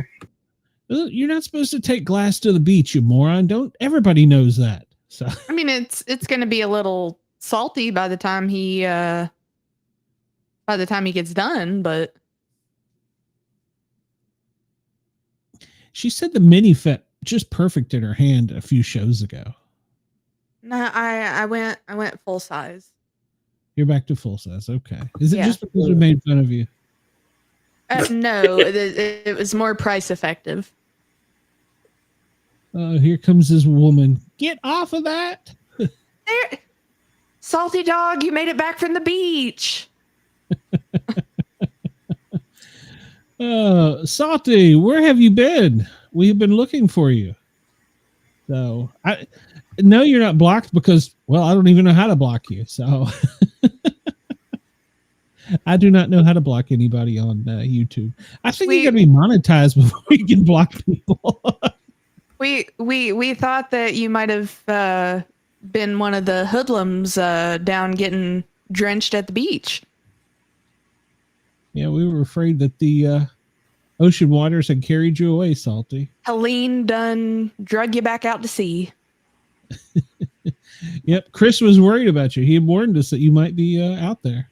A: You're not supposed to take glass to the beach, you moron. Don't everybody knows that. So
B: I mean, it's going to be a little salty by the time he gets done, but
A: she said the mini fit just perfect in her hand a few shows ago.
B: no, I went full size.
A: You're back to full size. Okay. Is it
B: Yeah.
A: just because we made fun of you?
B: No, it was more price effective.
A: Here comes this woman. Get off of that.
B: There, salty dog, you made it back from the beach.
A: Salty, where have you been? We've been looking for you. So I know you're not blocked because, well, I don't even know how to block you. So I do not know how to block anybody on YouTube. I think you got to be monetized before you can block people.
B: We thought that you might have been one of the hoodlums down getting drenched at the beach.
A: Yeah, we were afraid that the ocean waters had carried you away, Salty.
B: Helene done drug you back out to sea.
A: Yep, Chris was worried about you. He had warned us that you might be out there.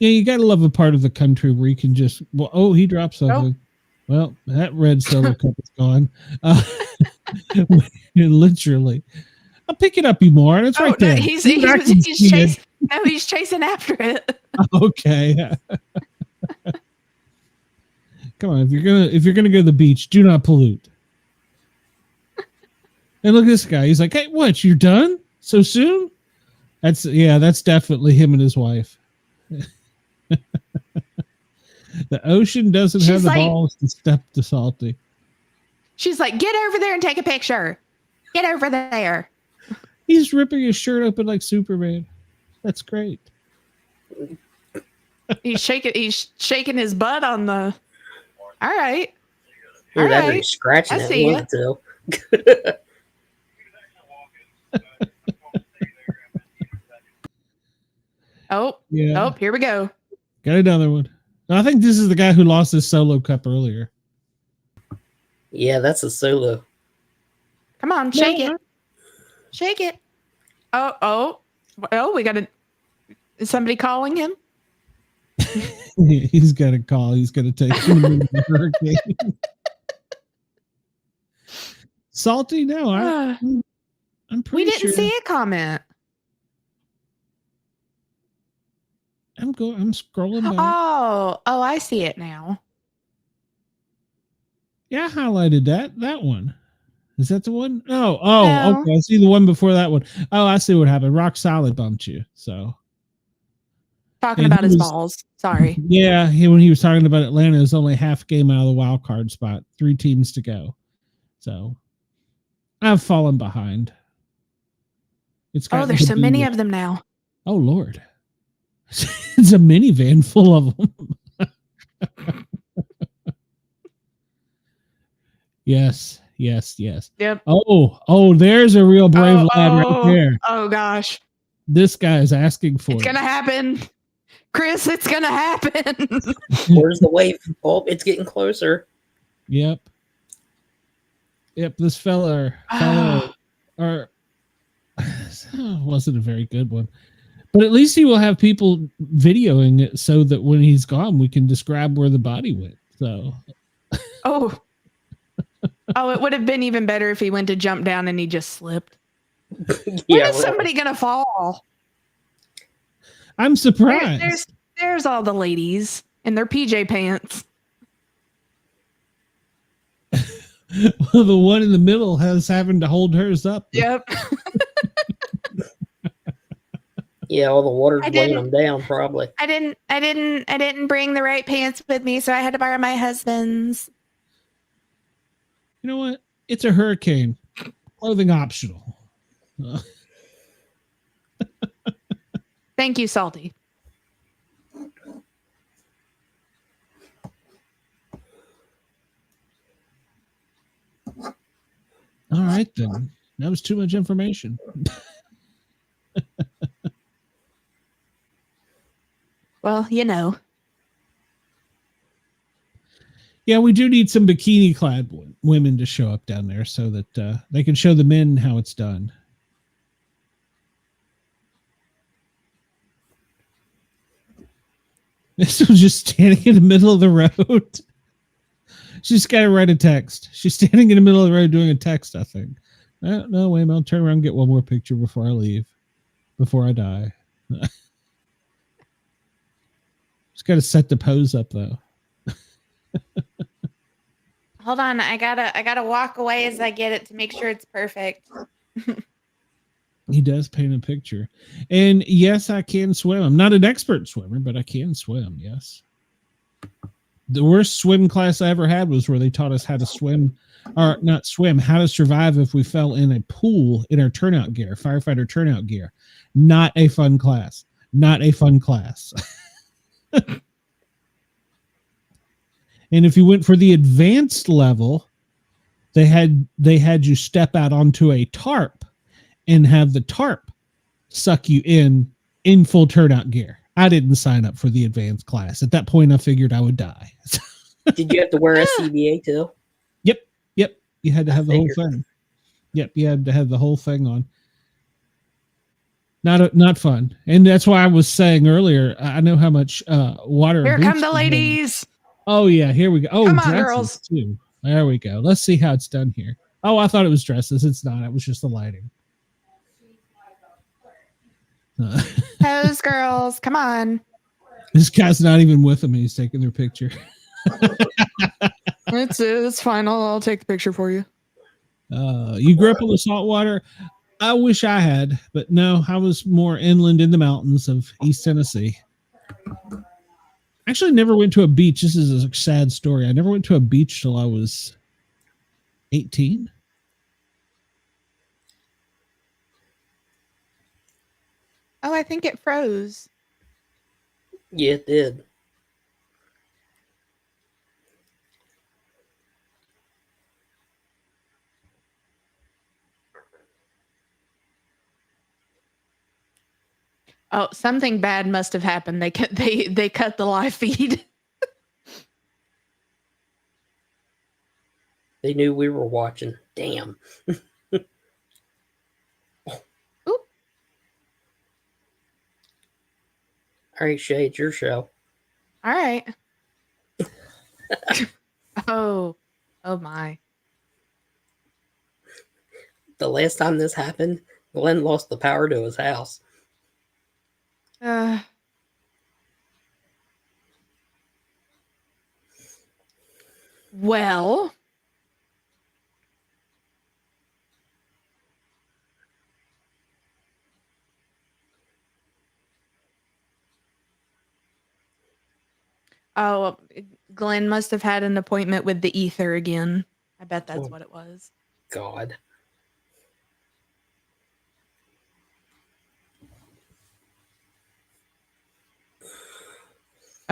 A: Yeah, you got to love a part of the country where you can just, well, oh, he dropped something. Oh. Well, that red solo cup is gone. Literally. I'll pick it up, you moron. It's right there.
B: He's chasing after it.
A: Okay. Come on, if you're gonna go to the beach, do not pollute. And look at this guy. He's like, hey, what? You're done so soon? That's definitely him and his wife. The ocean doesn't have the balls to step to Salty.
B: She's like, get over there and take a picture. Get over there.
A: He's ripping his shirt open like Superman. That's great.
B: He's shaking his butt on the. All right.
E: All right. He's scratching
B: I see
E: it. Too.
B: Oh, here we go.
A: Got another one. I think this is the guy who lost his solo cup earlier.
E: Yeah, that's a solo.
B: Come on, shake it. Shake it. Oh, we got is somebody calling him?
A: He's got a call. He's going to take him to the hurricane. Salty? No, I'm pretty
B: we didn't
A: sure.
B: see a comment.
A: I'm scrolling back.
B: Oh, I see it now.
A: Yeah, I highlighted that one. Is that the one? No.
B: No.
A: Okay. I see the one before that one. Oh, I see what happened. Rock Solid bumped you. So
B: talking about his balls. Sorry.
A: Yeah, when he was talking about Atlanta, it was only half game out of the wild card spot. 3 teams to go. So I've fallen behind.
B: There's so many of them now.
A: Oh Lord. It's a minivan full of them. Yes.
B: Yep.
A: Oh, there's a real brave lad right there.
B: Oh gosh.
A: This guy is asking for it.
B: It's gonna happen. Chris, it's gonna happen.
E: Where's the wave? Oh, it's getting closer.
A: Yep, this fella wasn't a very good one. But at least he will have people videoing it so that when he's gone, we can describe where the body went. So,
B: it would have been even better if he went to jump down and he just slipped.
E: Yeah,
B: when is somebody gonna fall?
A: I'm surprised.
B: There's all the ladies in their PJ pants.
A: Well, the one in the middle has having to hold hers up.
B: Yep.
E: Yeah, all the water's
B: I
E: weighing
B: didn't-
E: them down, probably.
B: I didn't bring the right pants with me, so I had to borrow my husband's.
A: You know what? It's a hurricane. Clothing optional.
B: Thank you, Salty.
A: All right, then. That was too much information.
B: Well, you know.
A: Yeah, we do need some bikini-clad women to show up down there so that they can show the men how it's done. This was just standing in the middle of the road. She's got to write a text. She's standing in the middle of the road doing a text, I think. No, wait a minute. I'll turn around and get one more picture before I leave. Before I die. Just got to set the pose up, though.
B: Hold on, I gotta walk away as I get it to make sure it's perfect.
A: He does paint a picture. And yes, I can swim. I'm not an expert swimmer, but I can swim, yes. The worst swim class I ever had was where they taught us how to swim, or not swim, how to survive if we fell in a pool in our turnout gear, firefighter turnout gear. Not a fun class. Not a fun class. And if you went for the advanced level, they had you step out onto a tarp and have the tarp suck you in full turnout gear. I didn't sign up for the advanced class. At that point, I figured I would die.
E: Did you have to wear a CBA too?
A: Yep. You had to have the whole thing. Yep, you had to have the whole thing on. Not fun. And that's why I was saying earlier, I know how much water.
B: Here come the ladies.
A: Oh, yeah, here we go. Oh,
B: Come on,
A: dresses
B: girls.
A: too. There we go. Let's see how it's done here. Oh, I thought it was dresses. It's not. It was just the lighting.
B: Pose, girls. Come on.
A: This guy's not even with them. He's taking their picture.
B: It's fine. I'll take the picture for you.
A: You grew up on the saltwater. I wish I had, but no, I was more inland in the mountains of East Tennessee. Actually, never went to a beach. This is a sad story. I never went to a beach till I was 18.
B: Oh, I think it froze.
E: Yeah, it did.
B: Oh, something bad must have happened. They cut the live feed.
E: They knew we were watching. Damn.
B: Oop.
E: All right, Shay, it's your show.
B: All right. Oh my.
E: The last time this happened, Glenn lost the power to his house.
B: Well, oh, Glenn must have had an appointment with the ether again. I bet that's what it was.
E: God.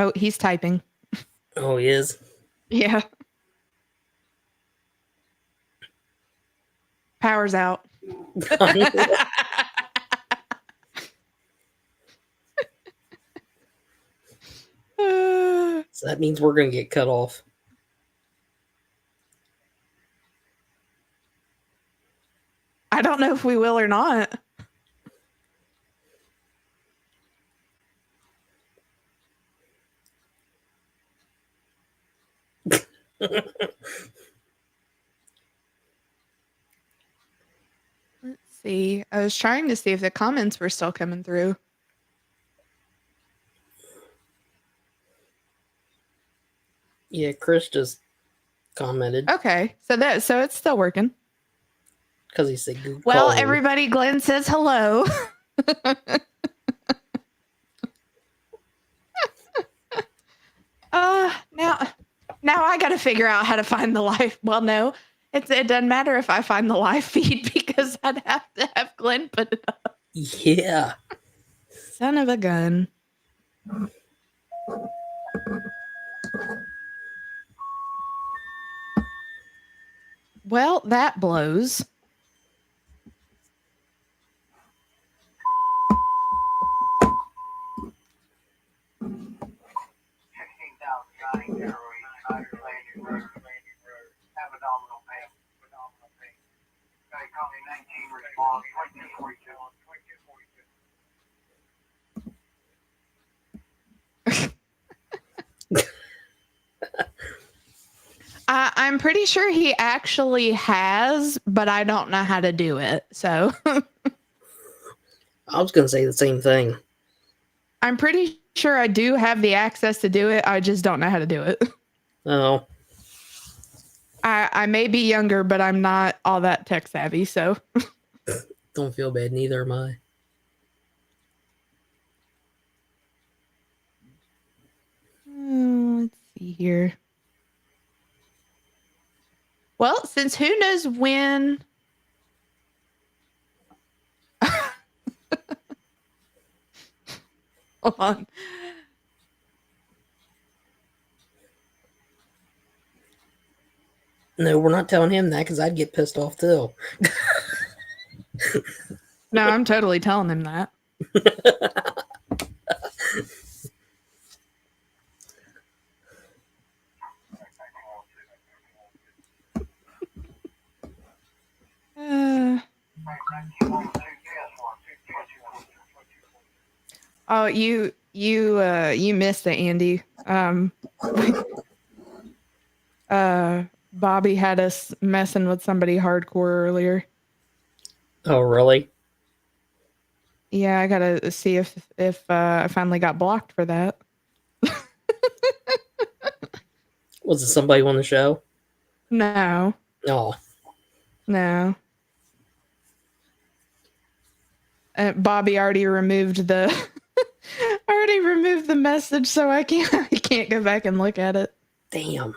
B: Oh, he's typing.
E: Oh, he is?
B: Yeah. Power's out.
E: So that means we're going to get cut off.
B: I don't know if we will or not. Let's see. I was trying to see if the comments were still coming through.
E: Yeah, Chris just commented
B: Okay, so it's still working.
E: because he said good
B: Well,
E: call.
B: everybody, Glenn says hello. Now I got to figure out how to find the live. Well, no, it doesn't matter if I find the live feed because I'd have to have Glenn put it up.
E: Yeah.
B: Son of a gun. Well, that blows. I'm pretty sure he actually has, but I don't know how to do it. So
E: I was going to say the same thing.
B: I'm pretty sure I do have the access to do it. I just don't know how to do it.
E: Oh.
B: I may be younger, but I'm not all that tech savvy. So
E: Don't feel bad. Neither am I.
B: let's see here. Well, since who knows when. Hold on.
E: No, we're not telling him that because I'd get pissed off too.
B: No, I'm totally telling him that. Oh, you missed it, Andy. Bobby had us messing with somebody hardcore earlier.
E: Oh, really?
B: Yeah, I gotta see if I finally got blocked for that.
E: Was it somebody on the show?
B: No,
E: Oh.
B: no. Bobby already removed the message, so I can't go back and look at it.
E: Damn.